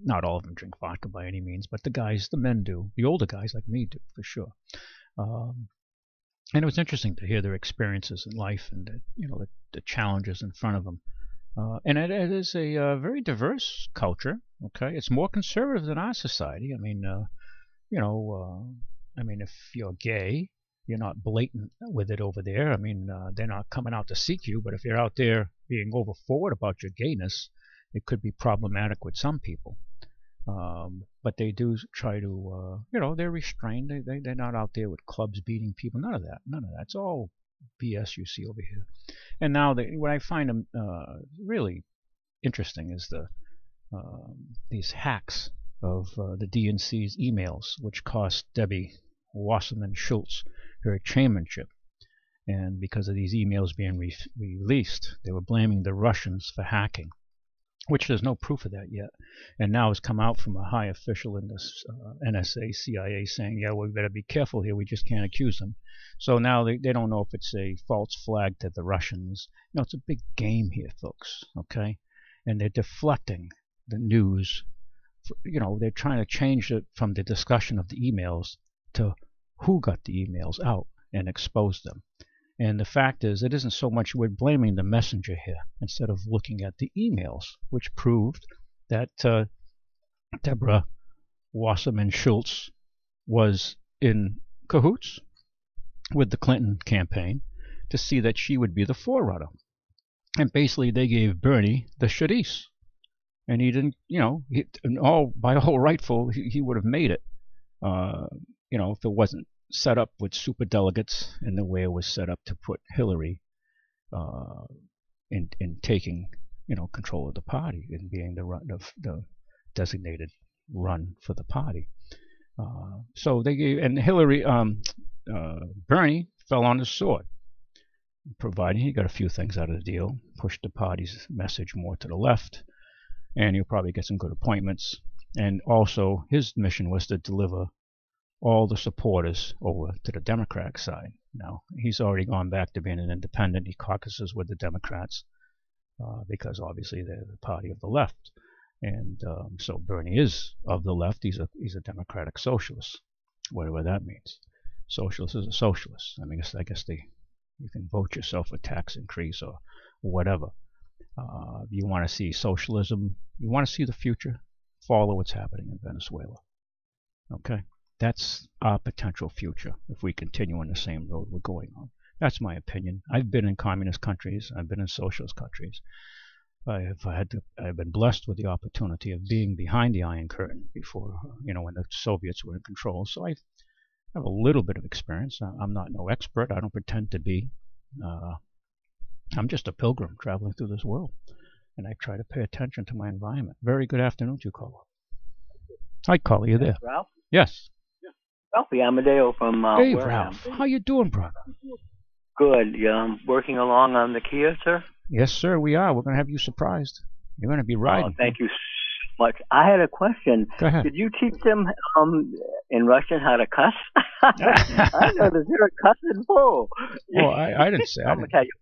not all of them drink vodka by any means, but the men do. The older guys like me do for sure. And it was interesting to hear their experiences in life and the challenges in front of them. And it is a very diverse culture. Okay, it's more conservative than our society. I mean, if you're gay, you're not blatant with it over there. I mean, they're not coming out to seek you, but if you're out there being over forward about your gayness, it could be problematic with some people. But they do try to, they're restrained. They're not out there with clubs beating people. None of that. It's all BS you see over here. And now what I find really interesting is these hacks of the DNC's emails, which cost Debbie Wasserman Schultz her chairmanship. And because of these emails being released, they were blaming the Russians for hacking, which there's no proof of that yet. And now it's come out from a high official in this NSA, CIA, saying, yeah, we better be careful here. We just can't accuse them. So now they don't know if it's a false flag to the Russians. It's a big game here, folks, okay? And they're deflecting the news. They're trying to change it from the discussion of the emails to who got the emails out and expose them. And the fact is, it isn't so much we're blaming the messenger here instead of looking at the emails, which proved that Deborah Wasserman Schultz was in cahoots with the Clinton campaign to see that she would be the forerunner. And basically they gave Bernie the chadis. And he didn't, by all rightful, he would have made it, if it wasn't set up with superdelegates and the way it was set up to put Hillary, in taking control of the party and being the designated run for the party. So they gave, and Bernie fell on his sword, providing he got a few things out of the deal, pushed the party's message more to the left, and he'll probably get some good appointments. And also, his mission was to deliver all the supporters over to the Democratic side. Now, he's already gone back to being an independent. He caucuses with the Democrats because obviously they're the party of the left. And so Bernie is of the left. He's a democratic socialist, whatever that means. Socialist is a socialist. I mean, I guess you can vote yourself a tax increase or whatever. You want to see socialism, you want to see the future, follow what's happening in Venezuela. Okay? That's our potential future if we continue on the same road we're going on. That's my opinion. I've been in communist countries. I've been in socialist countries. I've been blessed with the opportunity of being behind the Iron Curtain before, when the Soviets were in control. So I have a little bit of experience. I'm not no expert. I don't pretend to be. I'm just a pilgrim traveling through this world, and I try to pay attention to my environment. Very good afternoon to you, caller. Hi, caller. You there? Ralph? Yes. Ralphie Amadeo from Hey, Wareham. Ralph. How you doing, brother? Good. Working along on the Kia, sir? Yes, sir, we are. We're going to have you surprised. You're going to be riding. Oh, thank you so much. I had a question. Go ahead. Did you teach them in Russian how to cuss? I know that you're a cussing fool. Well, I didn't say. I'm going to tell you.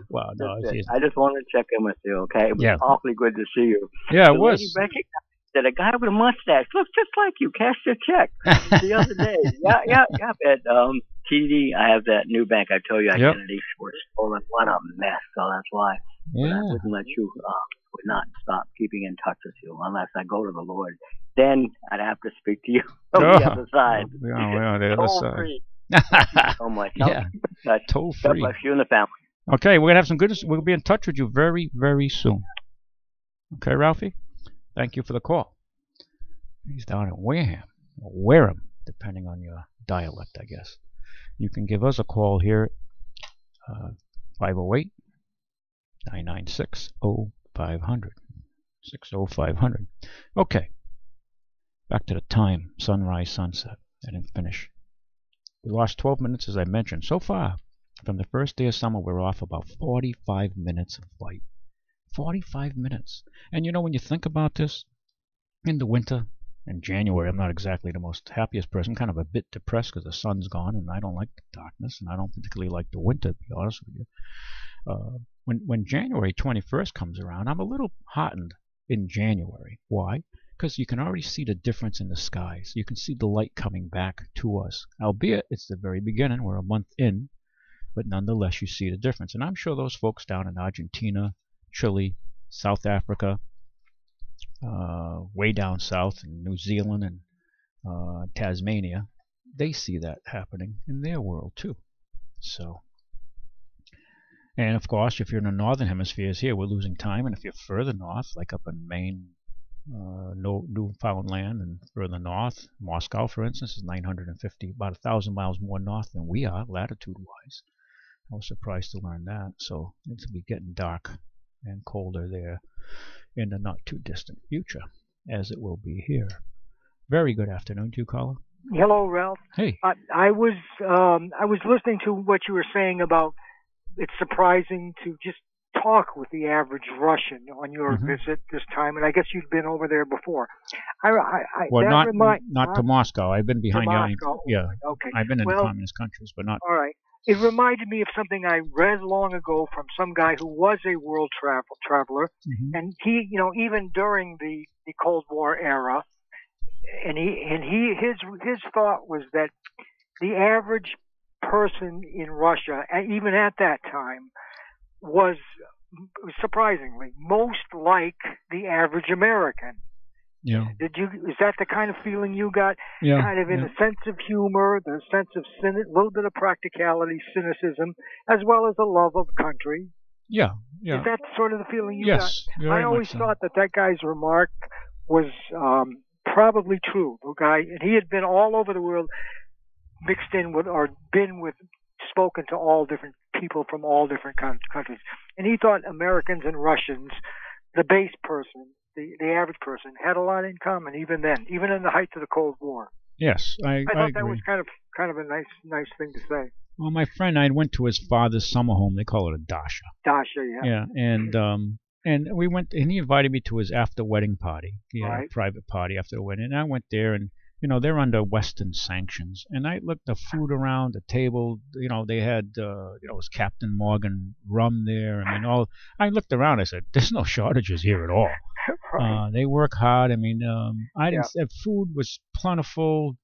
Well, no. I just wanted to check in with you, okay? It was awfully good to see you. Yeah, it the was. Lady recognized that a guy with a mustache looks just like you. Cashed your check the other day. Yeah. At TD, I have that new bank. I told you identities were stolen. What a mess. So that's why. Yeah. I wouldn't let you, would not stop keeping in touch with you unless I go to the Lord. Then I'd have to speak to you on the other side. Yeah, the other side. Free. Thank you so much. Yeah. Toll free. God bless you and the family. Okay, we're going to have some good. We'll be in touch with you very, very soon. Okay, Ralphie? Thank you for the call. He's down in Wareham, or Wareham, depending on your dialect, I guess. You can give us a call here, 508-996-0500. 60500. Okay, back to the time, sunrise, sunset. I didn't finish. We lost 12 minutes, as I mentioned. So far, from the first day of summer, we're off about 45 minutes of flight. 45 minutes. And when you think about this, in the winter, in January, I'm not exactly the most happiest person. I'm kind of a bit depressed because the sun's gone, and I don't like the darkness, and I don't particularly like the winter, to be honest with you. When January 21st comes around, I'm a little heartened in January. Why? Because you can already see the difference in the skies. You can see the light coming back to us. Albeit, it's the very beginning. We're a month in, but nonetheless, you see the difference. And I'm sure those folks down in Argentina, Chile, South Africa, way down south in New Zealand and Tasmania, they see that happening in their world too. So, and of course, if you're in the northern hemispheres here, we're losing time, and if you're further north, like up in Maine, Newfoundland, and further north, Moscow, for instance, is 950, about 1,000 miles more north than we are, latitude-wise. I was surprised to learn that. So it's be getting dark and colder there in the not too distant future, as it will be here. Very good afternoon to you, caller. Hello, Ralph. Hey. I was listening to what you were saying about it's surprising to just talk with the average Russian on your visit this time, and I guess you'd been over there before. Well, not to Moscow. I've been behind Moscow. Yeah. Okay. I've been in the communist countries, but not. All right. It reminded me of something I read long ago from some guy who was a world traveler, and he, even during the Cold War era, and his thought was that the average person in Russia, even at that time, was surprisingly most like the average American. Yeah. Is that the kind of feeling you got? Yeah. Kind of in a sense of humor, the sense of a little bit of practicality, cynicism, as well as a love of country. Yeah. Yeah. Is that sort of the feeling you got? Yes. I always thought that guy's remark was probably true. The guy, and he had been all over the world, mixed in with or been with spoken to all different people from all different countries, and he thought Americans and Russians, the base person, the average person, had a lot in common. Even then, even in the height of the Cold War. Yes, I thought agree. that was kind of a nice thing to say. Well, my friend, I went to his father's summer home. They call it a dasha. Dasha, yeah. Yeah, and we went, and he invited me to his after wedding party. He had Right. a private party after the wedding, and I went there, and they're under Western sanctions, and I looked the food around the table. They had it was Captain Morgan rum there. I mean, I looked around. I said, "There's no shortages here at all." Right. They work hard. I mean, I didn't. Food was plentiful.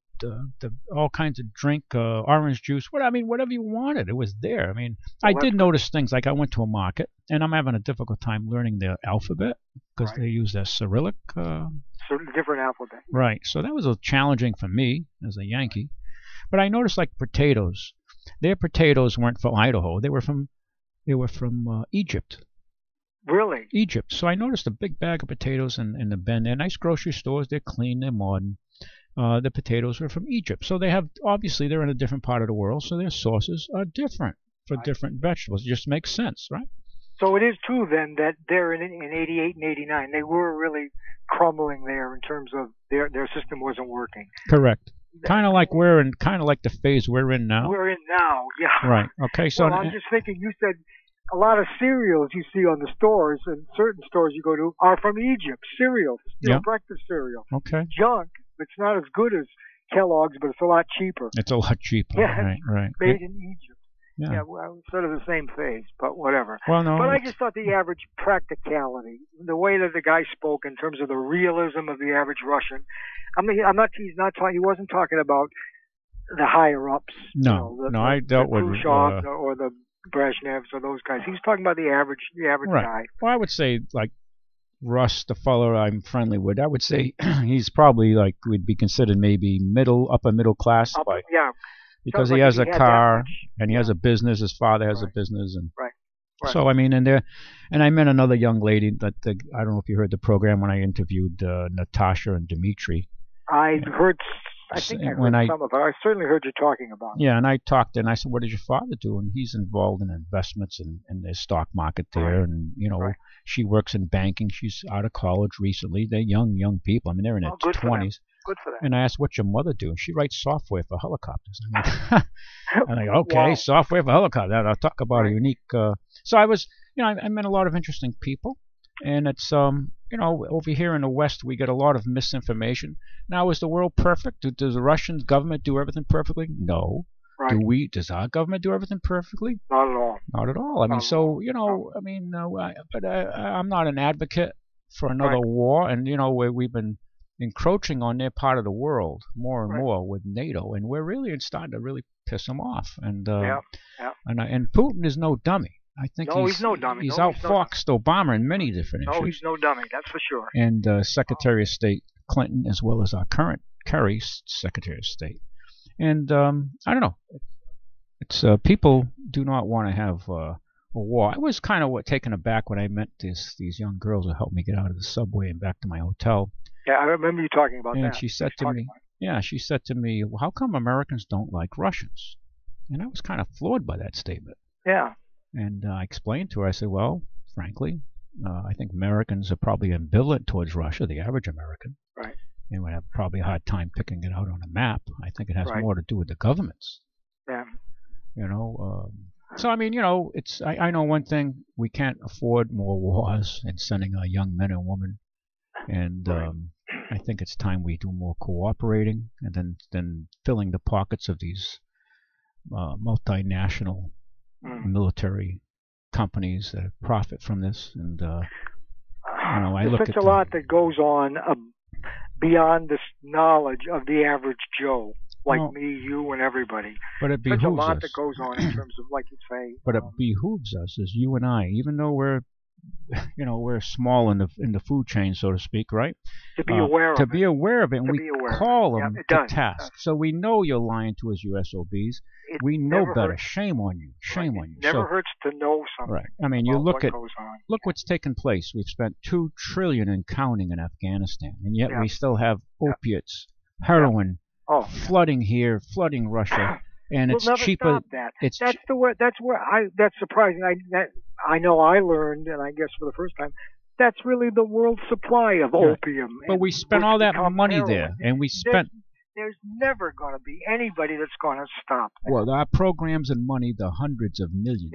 All kinds of drink, orange juice. Whatever you wanted, it was there. I mean, I did notice things like I went to a market, and I'm having a difficult time learning their alphabet because they use their Cyrillic. So different alphabet. Right. So that was challenging for me as a Yankee. But I noticed like potatoes. Their potatoes weren't from Idaho. They were from Egypt. Really? Egypt. So I noticed a big bag of potatoes in the bin. They're nice grocery stores. They're clean. They're modern. The potatoes were from Egypt. So they're in a different part of the world, so their sources are different for different vegetables. It just makes sense, right? So it is true then that there in 88 and 89, they were really crumbling there in terms of their system wasn't working. Correct. Kind of like the phase we're in now. We're in now, yeah. Right. Okay. So I'm just thinking, you said a lot of cereals you see on the stores, and certain stores you go to are from Egypt. Cereal, breakfast cereal. Okay. Junk. It's not as good as Kellogg's, but it's a lot cheaper. It's a lot cheaper. Yeah, right. Made in Egypt. Yeah. Well, sort of the same phase, but whatever. Well, no. But I just thought the average practicality, the way that the guy spoke in terms of the realism of the average Russian. I mean, he wasn't talking about the higher ups. No, I dealt with Khrushchev or the Brezhnevs or those guys. He was talking about the average right. guy. Well, I would say like Russ, the fellow I'm friendly with, I would say he's probably would be considered maybe upper middle class. Yeah. Because he has a car and he has a business. His father has a business, and right. So I mean, and I met another young lady that I don't know if you heard the program when I interviewed Natasha and Dmitry. I heard. I think I heard some of it. I certainly heard you talking about it. Yeah, and I talked and I said, "What does your father do?" And he's involved in investments in the stock market there, and she works in banking. She's out of college recently. They're young people. I mean, they're in their 20s. Good for them. And I asked, "What's your mother do?" And she writes software for helicopters. I mean, and I go, "Okay, wow. Software for helicopters." I'll talk about a unique. So I was, I met a lot of interesting people, and it's over here in the West we get a lot of misinformation. Now, is the world perfect? Does the Russian government do everything perfectly? No. Right. Does our government do everything perfectly? Not at all. Not at all. I mean, I'm not an advocate for another war, and we've been encroaching on their part of the world more and more with NATO, and we're really starting to really piss them off. And and Putin is no dummy. I think he's no dummy. He's outfoxed Obama in many different issues. No, he's no dummy. That's for sure. And Secretary of State Clinton, as well as our current Kerry, Secretary of State. And I don't know. It's people do not want to have a war. I was kind of taken aback when I met these young girls who helped me get out of the subway and back to my hotel. Yeah, I remember you talking about that. And she said to me, well, how come Americans don't like Russians? And I was kind of floored by that statement. Yeah. And I explained to her, I said, well, frankly, I think Americans are probably ambivalent towards Russia, the average American. Right. And would have probably a hard time picking it out on a map. I think it has more to do with the governments. Yeah. So I mean, it's I know one thing: we can't afford more wars and sending our young men and women. And I think it's time we do more cooperating, and then filling the pockets of these multinational military companies that profit from this. And I look at such a lot that goes on beyond this knowledge of the average Joe, like me, you, and everybody. But it behooves such a lot us. that goes on in terms of, like you say. But it behooves us, as you and I, even though we're small in the food chain, so to speak, right? To be aware of it. To be aware of it, and we call them to task. So we know you're lying to us, USOBs. We know better. Shame on you. Shame on you. It never hurts to know something. Right. I mean, you look what goes on. Look what's taken place. We've spent $2 trillion and counting in Afghanistan, and yet we still have opiates, heroin, flooding here, flooding Russia. and it's we'll never cheaper. Stop that. That's surprising. I know I learned, and I guess for the first time, that's really the world supply of opium. But we spent all that money there, and we spent. There's never going to be anybody that's going to stop that. Well, our programs and money, the hundreds of millions,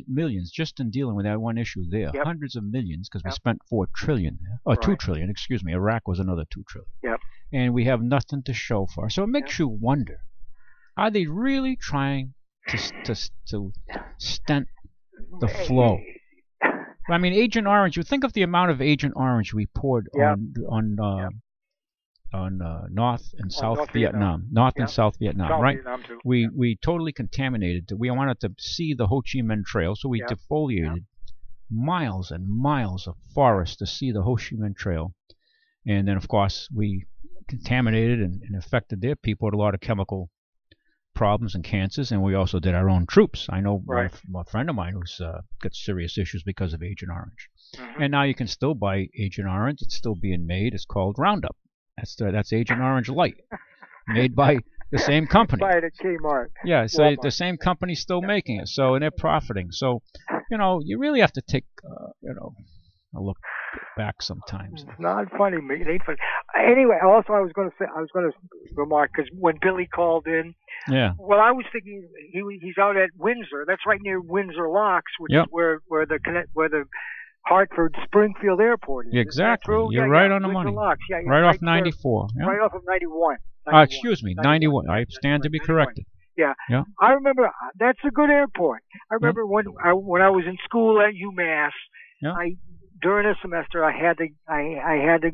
millions, just in dealing with that one issue there, hundreds of millions, because we spent $4 trillion, or $2 trillion, excuse me. Iraq was another $2 trillion. Yep. And we have nothing to show for it. So it makes you wonder: are they really trying to stent the flow? I mean, Agent Orange. You think of the amount of Agent Orange we poured on North and South Vietnam. North and South Vietnam, South right? Vietnam too. We totally contaminated. We wanted to see the Ho Chi Minh Trail, so we defoliated miles and miles of forest to see the Ho Chi Minh Trail. And then, of course, we contaminated and affected their people with a lot of chemical problems and cancers, and we also did our own troops. I know a friend of mine who's got serious issues because of Agent Orange. And now you can still buy Agent Orange. It's still being made. It's called Roundup. That's Agent Orange Light, made by the same company. Buy it at Kmart. Yeah, so the same company's still making it. So, and they're profiting. So, you really have to take, a look back sometimes. It's not funny, mate. It ain't funny. Anyway, also I was going to remark, because when Billy called in, well, I was thinking he's out at Windsor. That's right near Windsor Locks, which is where the Hartford Springfield Airport is. Exactly. You're right on the money. Locks. Right off 94. Right off of 91. Excuse me, 91. I stand to be corrected. Yeah. I remember that's a good airport. I remember when I was in school at UMass, during a semester I had to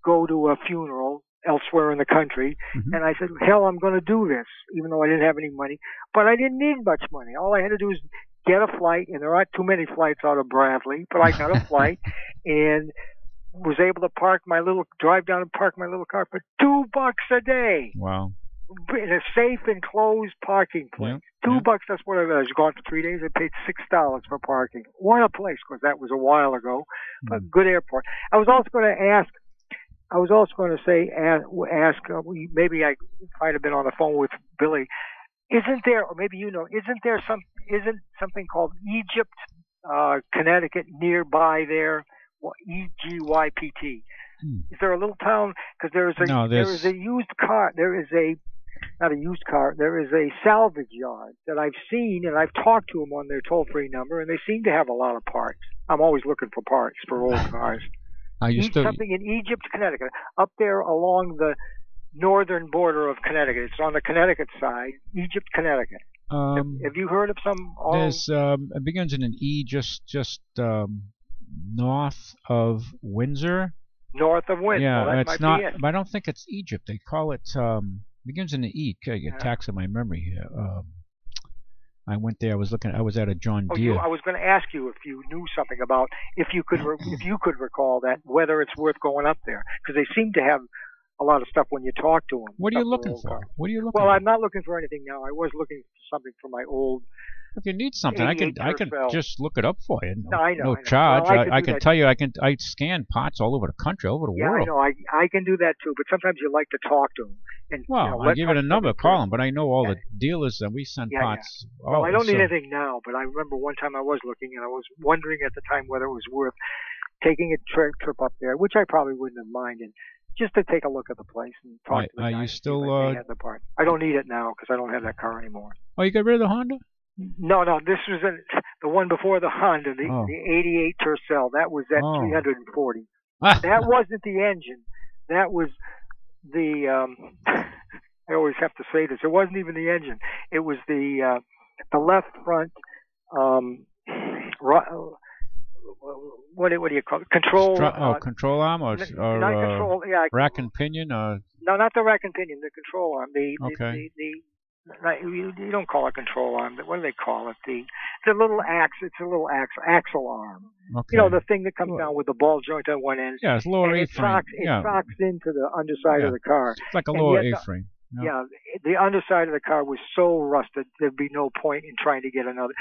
go to a funeral elsewhere in the country, and I said, hell, I'm going to do this, even though I didn't have any money. But I didn't need much money. All I had to do is get a flight, and there aren't too many flights out of Bradley, but I got a flight and was able to drive down and park my little car for $2 a day. Wow. In a safe enclosed parking place. $2, that's what I was. Gone for 3 days. I paid $6 for parking. What a place, because that was a while ago. But good airport. I was also going to ask, maybe I might have been on the phone with Billy. Isn't there, or maybe isn't something called Egypt, Connecticut nearby there? EGYPT. Is there a little town? Because there is a used car. Not a used car. There is a salvage yard that I've seen, and I've talked to them on their toll-free number, and they seem to have a lot of parts. I'm always looking for parts for old cars. Something in Egypt, Connecticut, up there along the northern border of Connecticut. It's on the Connecticut side, Egypt, Connecticut. Have you heard of some? There's it begins in an E, just north of Windsor. North of Windsor. Yeah, well, it's not. But I don't think it's Egypt. They call it. Begins in an E. Taxing my memory here. I went there. I was at a John Deere. I was going to ask you if you knew something about if you could recall that, whether it's worth going up there, because they seem to have a lot of stuff when you talk to them. What are you looking for? Well, I'm not looking for anything now. I was looking for something for my old. If you need something, I can just look it up for you. I know. No charge. Well, I can tell you. I scan parts all over the country, all over the world. I know. I can do that too. But sometimes you like to talk to them. And, I give it a number, call them. But I know all the dealers, and we send parts. Yeah. Well, I don't need anything now. But I remember one time I was looking, and I was wondering at the time whether it was worth taking a trip up there, which I probably wouldn't have minded. Just to take a look at the place and talk to the guys. Are you still? The part. I don't need it now because I don't have that car anymore. Oh, you got rid of the Honda? No. This was the one before the Honda, the 88 Tercel. That was at 340. That wasn't the engine. That was the. I always have to say this. It wasn't even the engine. It was the left front. What do you call it? Control. Control arm or not control. Yeah. Rack and pinion. No, not the rack and pinion. The control arm. You don't call it control arm. What do they call it? The little axe. It's a little axle arm. Okay. You know, the thing that comes down with the ball joint on one end. Yeah, it's lower A-frame. It socks into the underside of the car. It's like a lower A-frame. Yeah, the underside of the car was so rusted there'd be no point in trying to get another.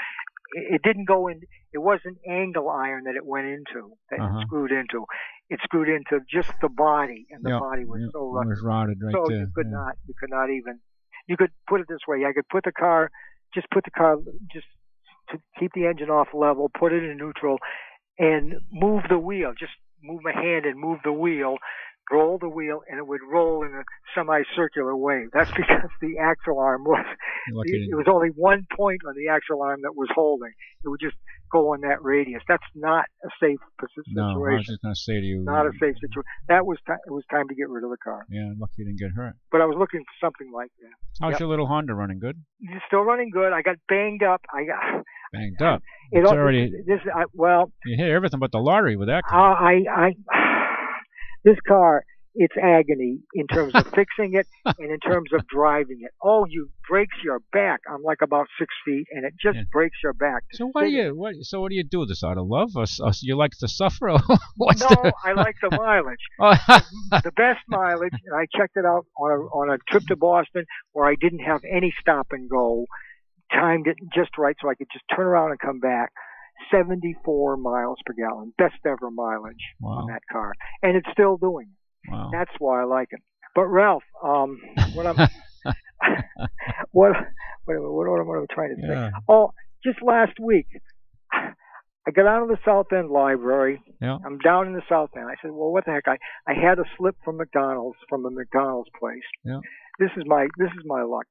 It didn't go in. It wasn't angle iron that it went into, that it screwed into. It screwed into just the body, and the body was so rusted. It was rotted right so there. You could not even. You could put it this way. I could put the car just to keep the engine off level, put it in neutral, and move the wheel. Just move my hand and move the wheel, roll the wheel, and it would roll in a semicircular way. That's because the axle arm it was only one point on the axle arm that was holding. It would just go on that radius. That's not a safe situation. No, I was just going to say to you. Not a safe situation. It was time to get rid of the car. Yeah, lucky you didn't get hurt. But I was looking for something like that. How's your little Honda running? Good? It's still running good. I got banged up. Banged up? It's already... You hit everything but the lottery with that car. This car, it's agony in terms of fixing it and in terms of driving it. Oh, you breaks your back. I'm like about 6 feet, and it just breaks your back. So what do you do this out of love? Or you like to suffer? Or I like the mileage. The best mileage, and I checked it out on a trip to Boston where I didn't have any stop and go. Timed it just right so I could just turn around and come back. 74 miles per gallon, best ever mileage on that car, and it's still doing it. Wow. That's why I like it. But Ralph, what am I trying to say? Oh, just last week, I got out of the South End Library. Yeah. I'm down in the South End. I said, well, what the heck? I had a slip from a McDonald's place. Yeah. This is my luck.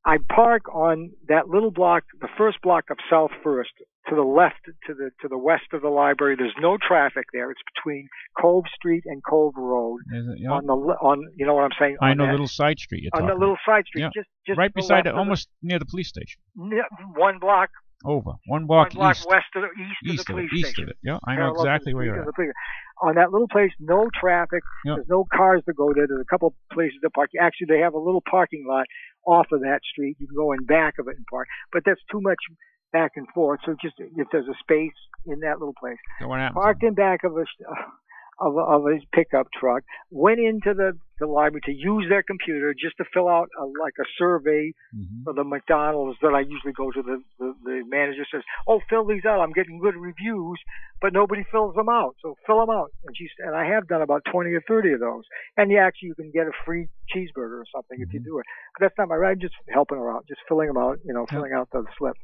I park on that little block, the first block of South First, to the left, to the west of the library. There's no traffic there. It's between Cove Street and Cove Road. Is it? Yeah. On you know what I'm saying? I know, little side street you're talking about. On the little side street, yeah. just right beside it, almost near the police station. One block. Over. One block west of the police east station. Of it. Yeah, I know exactly where you're at. On that little place, no traffic. Yep. There's no cars to go there. There's a couple of places to park. Actually, they have a little parking lot off of that street. You can go in back of it and park. But that's too much back and forth. So just if there's a space in that little place. So what happens? Parked in back of his pickup truck, went into the library to use their computer just to fill out a survey for the McDonald's that I usually go to. The manager says, "Oh, fill these out. I'm getting good reviews, but nobody fills them out. So fill them out." And I have done about 20 or 30 of those. And you can get a free cheeseburger or something if you do it. But that's not my right. I'm just helping her out, just filling them out, filling out the slip.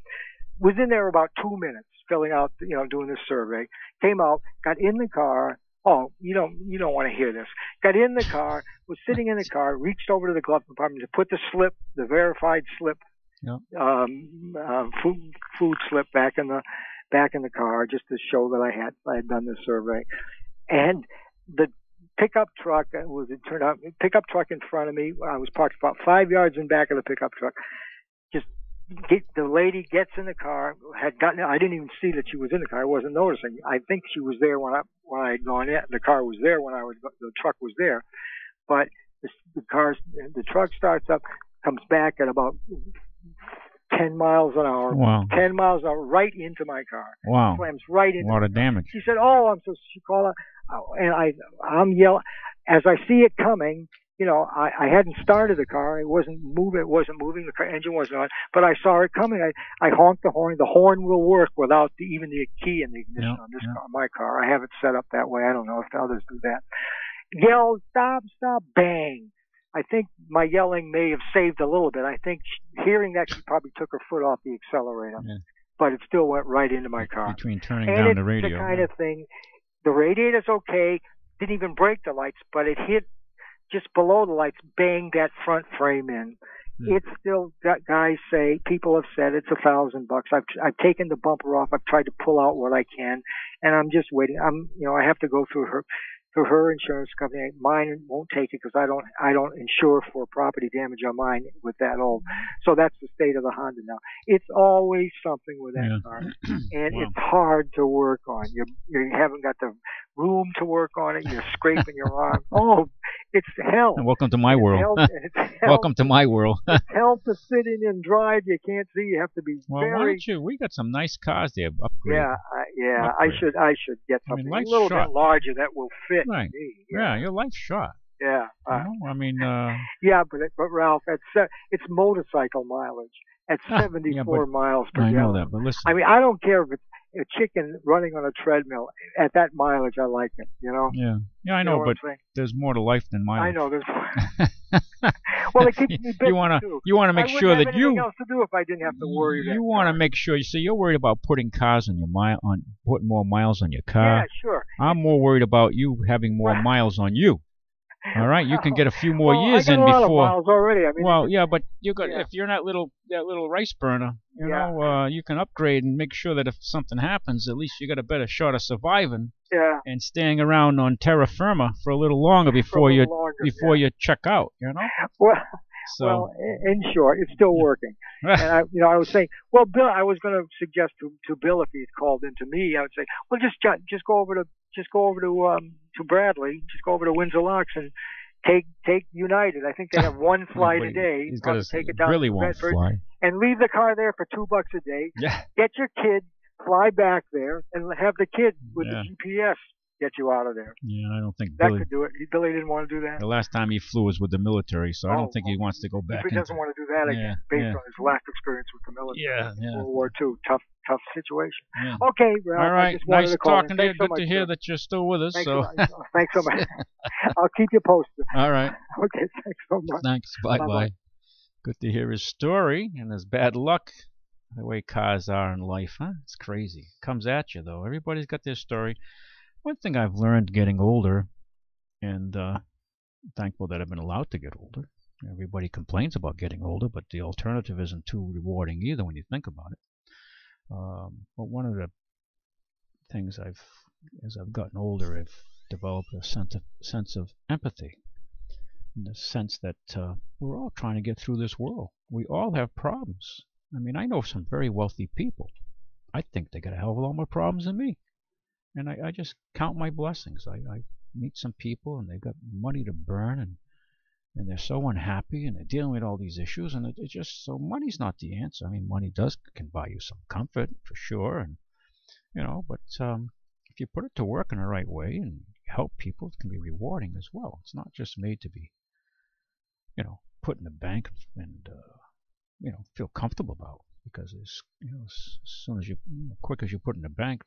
Was in there about 2 minutes filling out, doing this survey. Came out, got in the car. Oh, you don't want to hear this. Got in the car, was sitting in the car, reached over to the glove compartment to put the slip, the verified slip, food slip back in the car, just to show that I had done this survey. And the pickup truck pickup truck in front of me. I was parked about 5 yards in back of the pickup truck. The lady gets in the car. I didn't even see that she was in the car. I wasn't noticing. I think she was there when I had gone in. The car was there when the truck was there. But the truck starts up, comes back at about 10 miles an hour. Wow. 10 miles an hour right into my car. Wow. Slams right into. A lot of damage. She said, "Oh, she called out," and I'm yelling as I see it coming. I hadn't started the car. It wasn't moving. The car engine wasn't on, but I saw it coming. I honked the horn. The horn will work without even the key in the ignition on this car, my car. I have it set up that way. I don't know if the others do that. Yelled, "Stop, stop," bang. I think my yelling may have saved a little bit. I think hearing that, she probably took her foot off the accelerator, but it still went right into my car. Between turning down the radio. And it's the kind of thing, the radiator's okay, didn't even break the lights, but it hit just below the lights, banged that front frame in. It's still, guys say, people have said it's $1,000. I've taken the bumper off. I've tried to pull out what I can, and I'm just waiting. I have to go through her insurance company. Mine won't take it because I don't insure for property damage on mine with that old. So that's the state of the Honda now. It's always something with that car, and it's hard to work on. You haven't got the room to work on it. You're scraping your arm. Oh, it's hell. And welcome to my world. Welcome to my world. It's hell to sit in and drive. You can't see. You have to be why don't you? We got some nice cars there. Upgrade. Upgrade. I should get something a little bit larger that will fit me. Yeah, your life's short. Yeah. Yeah, but Ralph, it's motorcycle mileage at 74 miles per gallon. I know that, but listen. I don't care if it's a chicken running on a treadmill. At that mileage, I like it. Yeah, I know, but there's more to life than mileage. I know there's more. Well, it keeps me busy you want too. to make sure that you else to do if I didn't have to worry. You want to make sure. You see, you're worried about putting cars on your putting more miles on your car. Yeah, sure. I'm more worried about you having more miles on you. All right, you can get a few more years I got in a lot before. Of miles already. I mean, well, yeah, but you got if you're that little rice burner, you know, you can upgrade and make sure that if something happens, at least you got a better shot of surviving. Yeah. And staying around on terra firma for a little longer before you check out. You know. Well, in short, it's still working. And I was saying, well, Bill, I was going to suggest to Bill if he'd called in to me, I would say, well, just go over to Bradley, just go over to Windsor Locks and take United. I think they have one flight a day. He's got to take it down really to won't Bedford fly. And leave the car there for $2 a day. Yeah. Get your kid, fly back there, and have the kid with the GPS get you out of there. Yeah, I don't think that Billy could do it. Billy didn't want to do that. The last time he flew was with the military, so I don't think he wants to go back. If he doesn't want to do that again, based on his last experience with the military, World War II, tough situation. Yeah. Okay, Ralph, all right. I just wanted nice to call talking to you. So Good to hear that you're still with us. Thanks so much. I'll keep you posted. All right. Okay, thanks so much. Thanks. Bye. Good to hear his story and his bad luck. The way cars are in life, huh? It's crazy. Comes at you though. Everybody's got their story. One thing I've learned getting older, and thankful that I've been allowed to get older. Everybody complains about getting older, but the alternative isn't too rewarding either when you think about it. But one of the things as I've gotten older, I've developed a sense of empathy, in the sense that we're all trying to get through this world. We all have problems. I mean, I know some very wealthy people. I think they got a hell of a lot more problems than me. And I just count my blessings. I meet some people and they've got money to burn and they're so unhappy and they're dealing with all these issues, and it's just so money's not the answer. I mean, money can buy you some comfort for sure, and but if you put it to work in the right way and help people, it can be rewarding as well. It's not just made to be put in the bank and feel comfortable about, because as soon as quick as you put in the bank,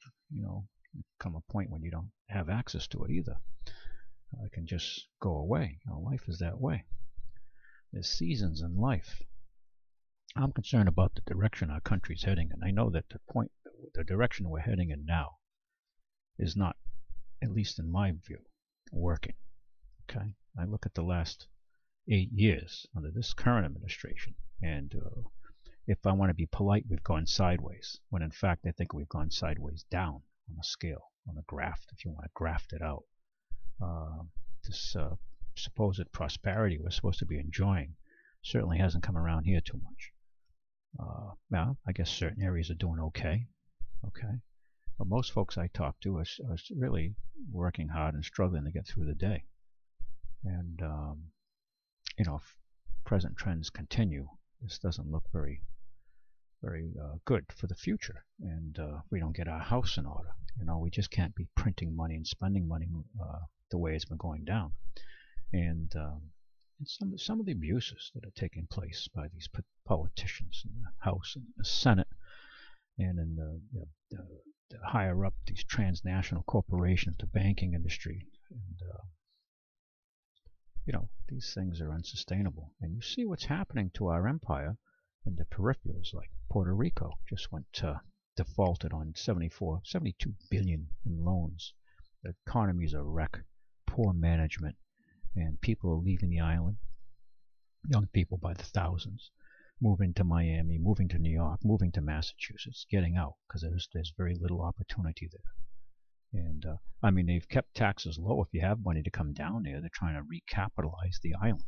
come a point when you don't have access to it either. It can just go away. Life is that way. There's seasons in life. I'm concerned about the direction our country's heading, and I know that the direction we're heading in now is not, at least in my view, working. Okay? I look at the last 8 years under this current administration, and if I want to be polite, we've gone sideways, when in fact I think we've gone sideways down on a scale, on a graph, if you want to graft it out. This supposed prosperity we're supposed to be enjoying certainly hasn't come around here too much. Well, I guess certain areas are doing okay, but most folks I talk to are really working hard and struggling to get through the day. And if present trends continue, this doesn't look very good for the future. And we don't get our house in order. We just can't be printing money and spending money the way it's been going down. And some of the abuses that are taking place by these politicians in the House and the Senate, and in the higher up, these transnational corporations, the banking industry, and these things are unsustainable. And you see what's happening to our empire in the peripherals, like Puerto Rico just defaulted on 72 billion in loans. The economy's a wreck, poor management, and people are leaving the island. Young people by the thousands, moving to Miami, moving to New York, moving to Massachusetts, getting out because there's very little opportunity there. And I mean, they've kept taxes low. If you have money to come down there, they're trying to recapitalize the island.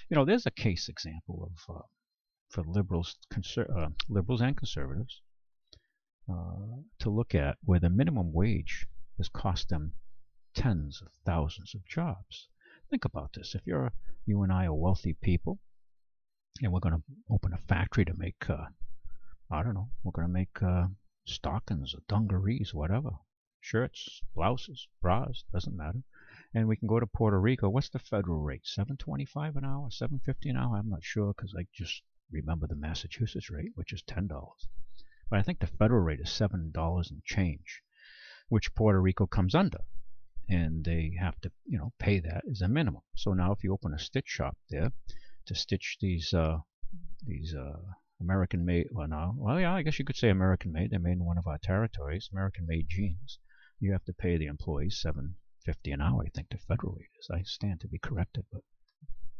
There's a case example of for liberals and conservatives to look at, where the minimum wage has cost them tens of thousands of jobs. Think about this. If you and I are wealthy people, and we're going to open a factory to make, we're going to make stockings or dungarees, whatever, shirts, blouses, bras, doesn't matter. And we can go to Puerto Rico. What's the federal rate? $7.25 an hour, $7.50 an hour? I'm not sure, because I just remember the Massachusetts rate, which is $10. But I think the federal rate is $7 and change, which Puerto Rico comes under. And they have to, pay that as a minimum. So now if you open a stitch shop there, to stitch these American-made, yeah, I guess you could say American-made. They're made in one of our territories, American-made jeans. You have to pay the employees $7.50 an hour. I think the federal rate is. I stand to be corrected, but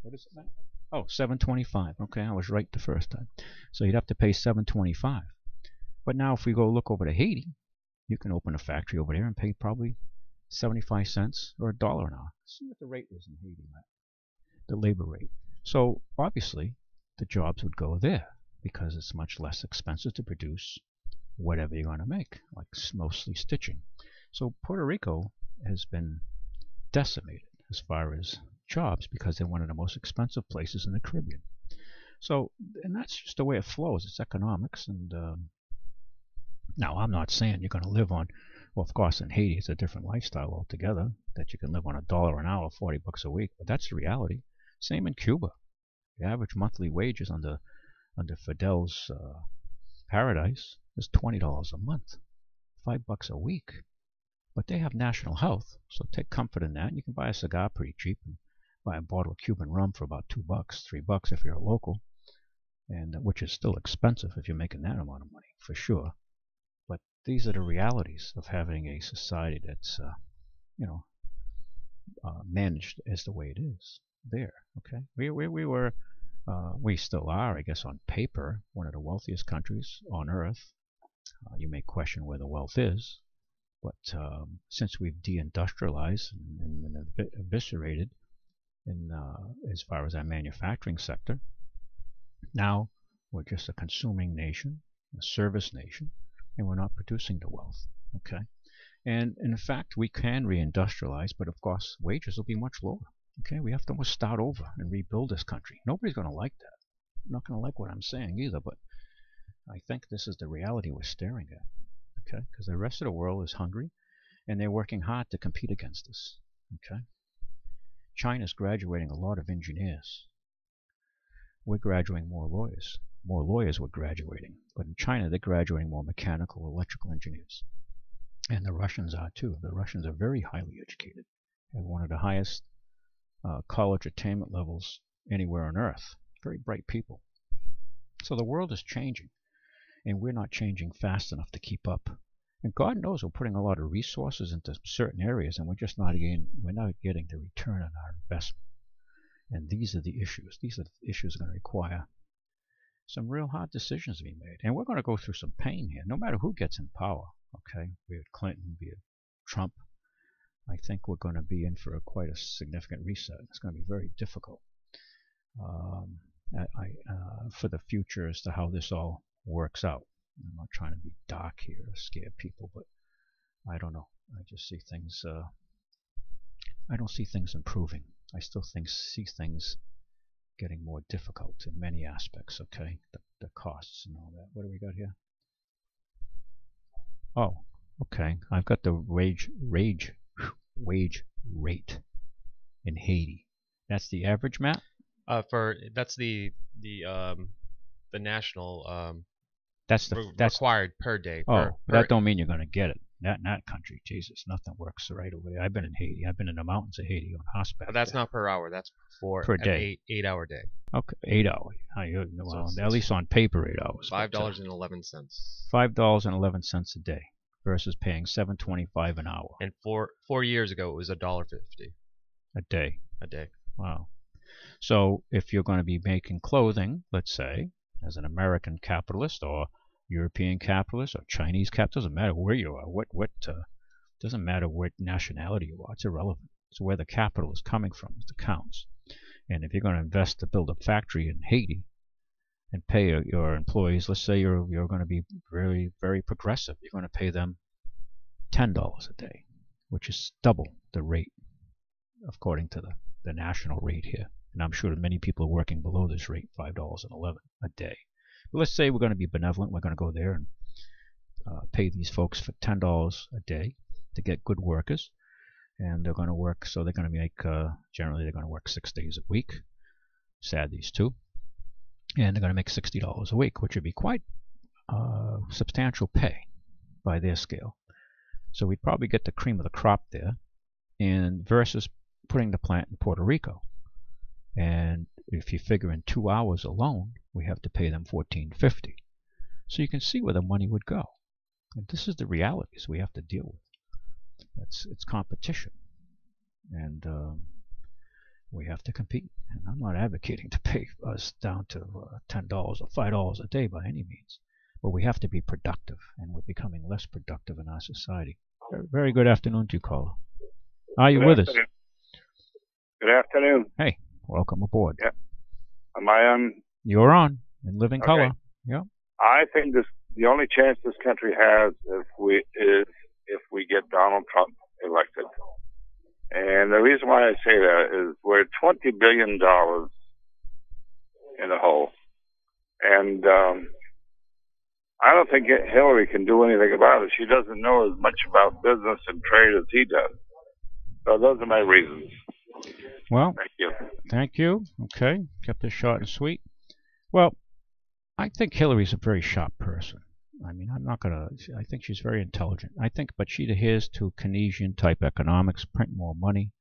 what is it now? Oh, $7.25. Okay, I was right the first time. So you'd have to pay $7.25. But now, if we go look over to Haiti, you can open a factory over there and pay probably 75 cents or $1 an hour. See what the rate is in Haiti, Matt. The labor rate. So obviously, the jobs would go there because it's much less expensive to produce whatever you're going to make, like mostly stitching. So Puerto Rico has been decimated as far as jobs because they're one of the most expensive places in the Caribbean. So, and that's just the way it flows. It's economics. And now, I'm not saying you're going to live on, well, of course, in Haiti, it's a different lifestyle altogether, that you can live on $1 an hour, 40 bucks a week. But that's the reality. Same in Cuba. The average monthly wages under Fidel's paradise is $20 a month, $5 a week. But they have national health, so take comfort in that. You can buy a cigar pretty cheap and buy a bottle of Cuban rum for about $2, $3 if you're a local, and which is still expensive if you're making that amount of money, for sure. But these are the realities of having a society that's, managed as the way it is there. Okay, we still are, I guess, on paper, one of the wealthiest countries on earth. You may question where the wealth is, but since we've deindustrialized and eviscerated as far as our manufacturing sector, now we're just a consuming nation, a service nation, and we're not producing the wealth. Okay, and in fact, we can reindustrialize, but of course, wages will be much lower. Okay, we have to almost start over and rebuild this country. Nobody's going to like that. I'm not going to like what I'm saying either, but I think this is the reality we're staring at. Okay, because the rest of the world is hungry, and they're working hard to compete against us. Okay, China's graduating a lot of engineers. We're graduating more lawyers. More lawyers we're graduating, but in China they're graduating more mechanical, electrical engineers, and the Russians are too. The Russians are very highly educated, have one of the highest college attainment levels anywhere on earth. Very bright people. So the world is changing, and we're not changing fast enough to keep up. And God knows we're putting a lot of resources into certain areas, and we're not getting the return on our investment. And these are the issues. These are the issues that are going to require some real hard decisions to be made. And we're going to go through some pain here, no matter who gets in power. Okay, be it Clinton, be it Trump. I think we're going to be in for quite a significant reset. It's going to be very difficult for the future as to how this all works out. I'm not trying to be dark here or scare people, but I don't know. I just see things. I don't see things improving. I still see things getting more difficult in many aspects. Okay, the costs and all that. What do we got here? Oh, okay. I've got the wage rate in Haiti. That's the average, Matt? That's the national that's required per day. That don't mean you're going to get it. Not in that country. Jesus, nothing works right over there. I've been in Haiti. I've been in the mountains of Haiti on horseback. That's not per hour. That's per day. 8-hour day. Okay, 8 hours. Well, at least on paper, 8 hours. $5.11. $5.11 a day versus paying $7.25 an hour. And 4 years ago, it was $1.50 a day. A day. Wow. So if you're going to be making clothing, let's say, as an American capitalist or European capitalist or Chinese capitalist, doesn't matter where you are. Doesn't matter what nationality you are. It's irrelevant. It's where the capital is coming from that counts. And if you're going to invest to build a factory in Haiti and pay your employees, let's say you're going to be very, very progressive. You're going to pay them $10 a day, which is double the rate according to the national rate here. And I'm sure that many people are working below this rate, $5.11 a day. But let's say we're going to be benevolent. We're going to go there and pay these folks for $10 a day to get good workers. And they're going to work, so they're going to make, generally they're going to work 6 days a week. Sad, these two. And they're going to make $60 a week, which would be quite substantial pay by their scale. So we'd probably get the cream of the crop there, and versus putting the plant in Puerto Rico. And if you figure in 2 hours alone, we have to pay them $14.50. So you can see where the money would go. And this is the realities we have to deal with. It's competition. And we have to compete. And I'm not advocating to pay us down to $10 or $5 a day by any means. But we have to be productive, and we're becoming less productive in our society. Very good afternoon to you, caller. Are you with us? Good afternoon. Hey, welcome aboard. Yeah. Am I on? You're on in living color. Yeah. I think the only chance this country has if we get Donald Trump elected. And the reason why I say that is we're $20 billion in the hole. And I don't think Hillary can do anything about it. She doesn't know as much about business and trade as he does. So those are my reasons. Well, thank you. Thank you. Okay, kept this short and sweet. Well, I think Hillary's a very sharp person. I mean, I think she's very intelligent. But she adheres to Keynesian-type economics, print more money.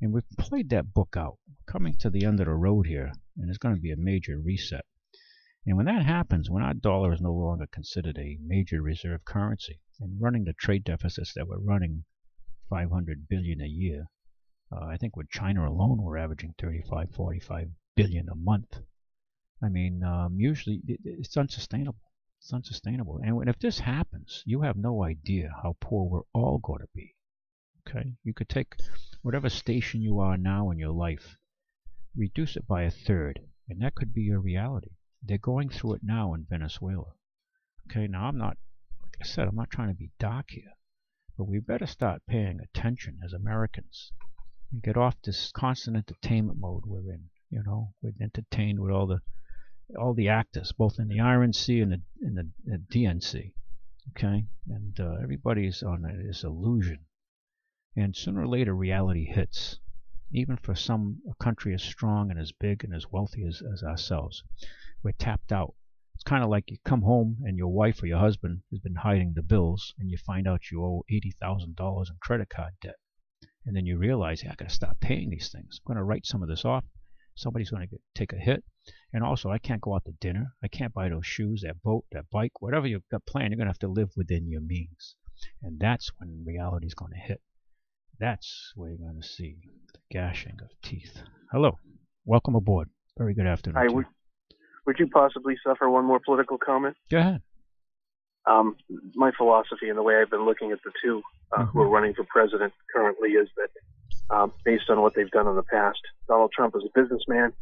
And we've played that book out. We're coming to the end of the road here, and there's going to be a major reset. And when that happens, when our dollar is no longer considered a major reserve currency, and running the trade deficits that we're running, $500 billion a year, I think with China alone, we're averaging $35-45 billion a month. I mean, usually it's unsustainable. It's unsustainable. And if this happens, you have no idea how poor we're all going to be. Okay? You could take whatever station you are now in your life, reduce it by a third, and that could be your reality. They're going through it now in Venezuela. Okay? Now, like I said, I'm not trying to be dark here, but we better start paying attention as Americans and get off this constant entertainment mode we're in. You know, we're entertained with all the actors, both in the RNC and the DNC, okay? And everybody's on this illusion. And sooner or later, reality hits, even for a country as strong and as big and as wealthy as ourselves. We're tapped out. It's kind of like you come home and your wife or your husband has been hiding the bills, and you find out you owe $80,000 in credit card debt. And then you realize, I got to stop paying these things. I'm going to write some of this off. Somebody's going to take a hit. And also, I can't go out to dinner. I can't buy those shoes, that boat, that bike, whatever you've got planned. You're going to have to live within your means. And that's when reality's going to hit. That's where you're going to see the gashing of teeth. Hello. Welcome aboard. Very good afternoon. Hi. Would you possibly suffer one more political comment? Go ahead. My philosophy and the way I've been looking at the two who are running for president currently is that based on what they've done in the past, Donald Trump is a businessman,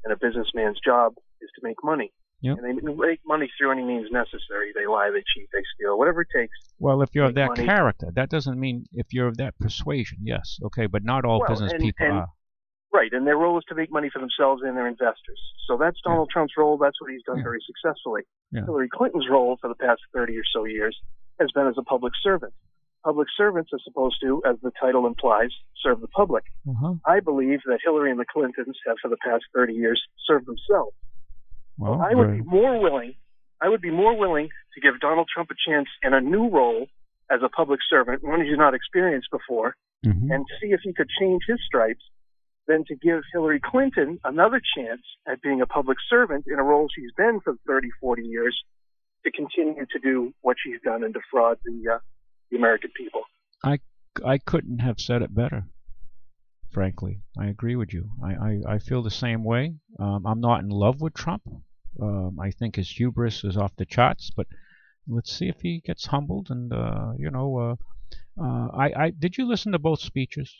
and a businessman's job is to make money. Yep. And they make money through any means necessary. They lie, they cheat, they steal, whatever it takes. Well, if you're of that character, that doesn't mean if you're of that persuasion, yes, okay, but not all business people are. Right, and their role is to make money for themselves and their investors. So that's Donald Trump's role. That's what he's done very successfully. Yeah. Hillary Clinton's role for the past 30 or so years has been as a public servant. Public servants are supposed to, as the title implies, serve the public. I believe that Hillary and the Clintons have, for the past 30 years, served themselves. Well, I would be more willing to give Donald Trump a chance in a new role as a public servant, one he's not experienced before, and see if he could change his stripes, than to give Hillary Clinton another chance at being a public servant in a role she's been for 30, 40 years to continue to do what she's done and defraud the American people. I couldn't have said it better, frankly. I agree with you. I feel the same way. I'm not in love with Trump. I think his hubris is off the charts, but let's see if he gets humbled. And, did you listen to both speeches?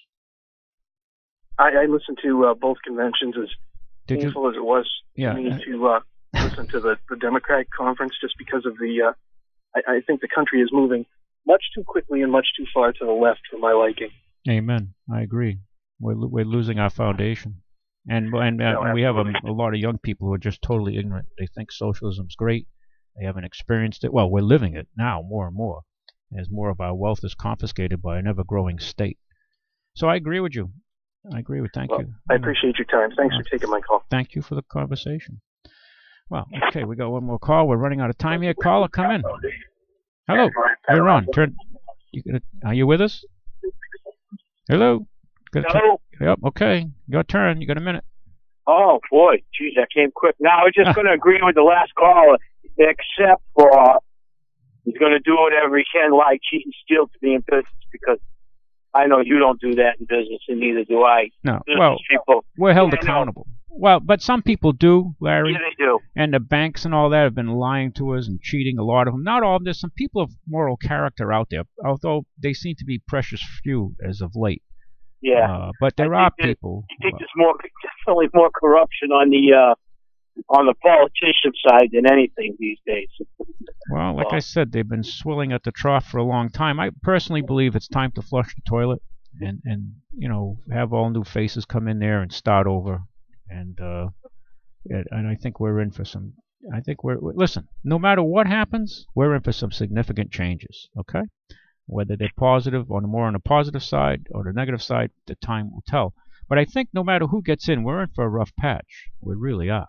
I listened to both conventions, as painful as it was for me to listen to the Democratic conference, just because of the I think the country is moving much too quickly and much too far to the left for my liking. Amen. I agree. We're losing our foundation. And we have a lot of young people who are just totally ignorant. They think socialism's great. They haven't experienced it. Well, we're living it now more and more, as more of our wealth is confiscated by an ever-growing state. So I agree with you. Thank you. I appreciate your time. Thanks for taking my call. Thank you for the conversation. Well, okay, we got one more call. We're running out of time here. Caller, come in. Hello. You're on. Are you with us? Hello. Hello. Yep. Okay. Your turn. You got a minute. Oh, boy. Geez, that came quick. Now, I was just going to agree with the last caller, except for he's going to do whatever he can, lie, cheat, and steal to be in business, because I know you don't do that in business, and neither do I. No, well, we're held accountable. Well, but some people do, Larry. Yeah, they do. And the banks and all that have been lying to us and cheating, a lot of them. Not all of them. There's some people of moral character out there, although they seem to be precious few as of late. Yeah. But there are people. I think there's definitely more corruption on the politician side than anything these days. Well, like I said, they've been swilling at the trough for a long time. I personally believe it's time to flush the toilet and have all new faces come in there and start over. And I think we're in for some. I think listen. No matter what happens, we're in for some significant changes. Okay, whether they're positive or more on the positive side or the negative side, the time will tell. But I think no matter who gets in, we're in for a rough patch. We really are.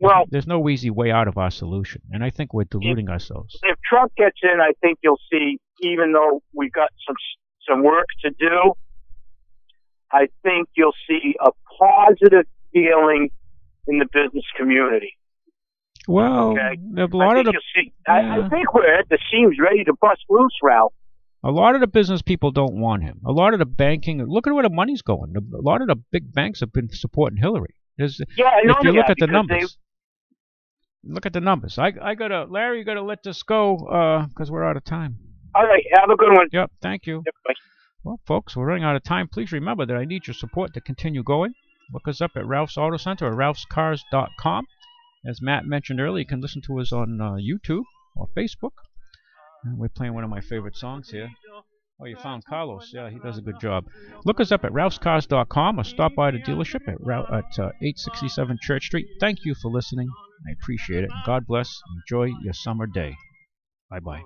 Well, there's no easy way out of our solution, and I think we're deluding ourselves. If Trump gets in, I think you'll see. Even though we've got some work to do, I think you'll see a positive feeling in the business community. Well, okay? a lot of the I think we're at the seams ready to bust loose, Ralph. A lot of the business people don't want him. A lot of the banking, look at where the money's going. A lot of the big banks have been supporting Hillary. Yeah, I know if you look that at the numbers, look at the numbers. Larry, you gotta let this go because we're out of time. All right, have a good one. Yep, thank you. Yep, bye. Well, folks, we're running out of time. Please remember that I need your support to continue going. Look us up at Ralph's Auto Center or ralphscars.com. As Matt mentioned earlier, you can listen to us on YouTube or Facebook. And we're playing one of my favorite songs here. Oh, you found Carlos. Yeah, he does a good job. Look us up at ralphscars.com or stop by the dealership at 867 Church Street. Thank you for listening. I appreciate it. God bless. Enjoy your summer day. Bye-bye.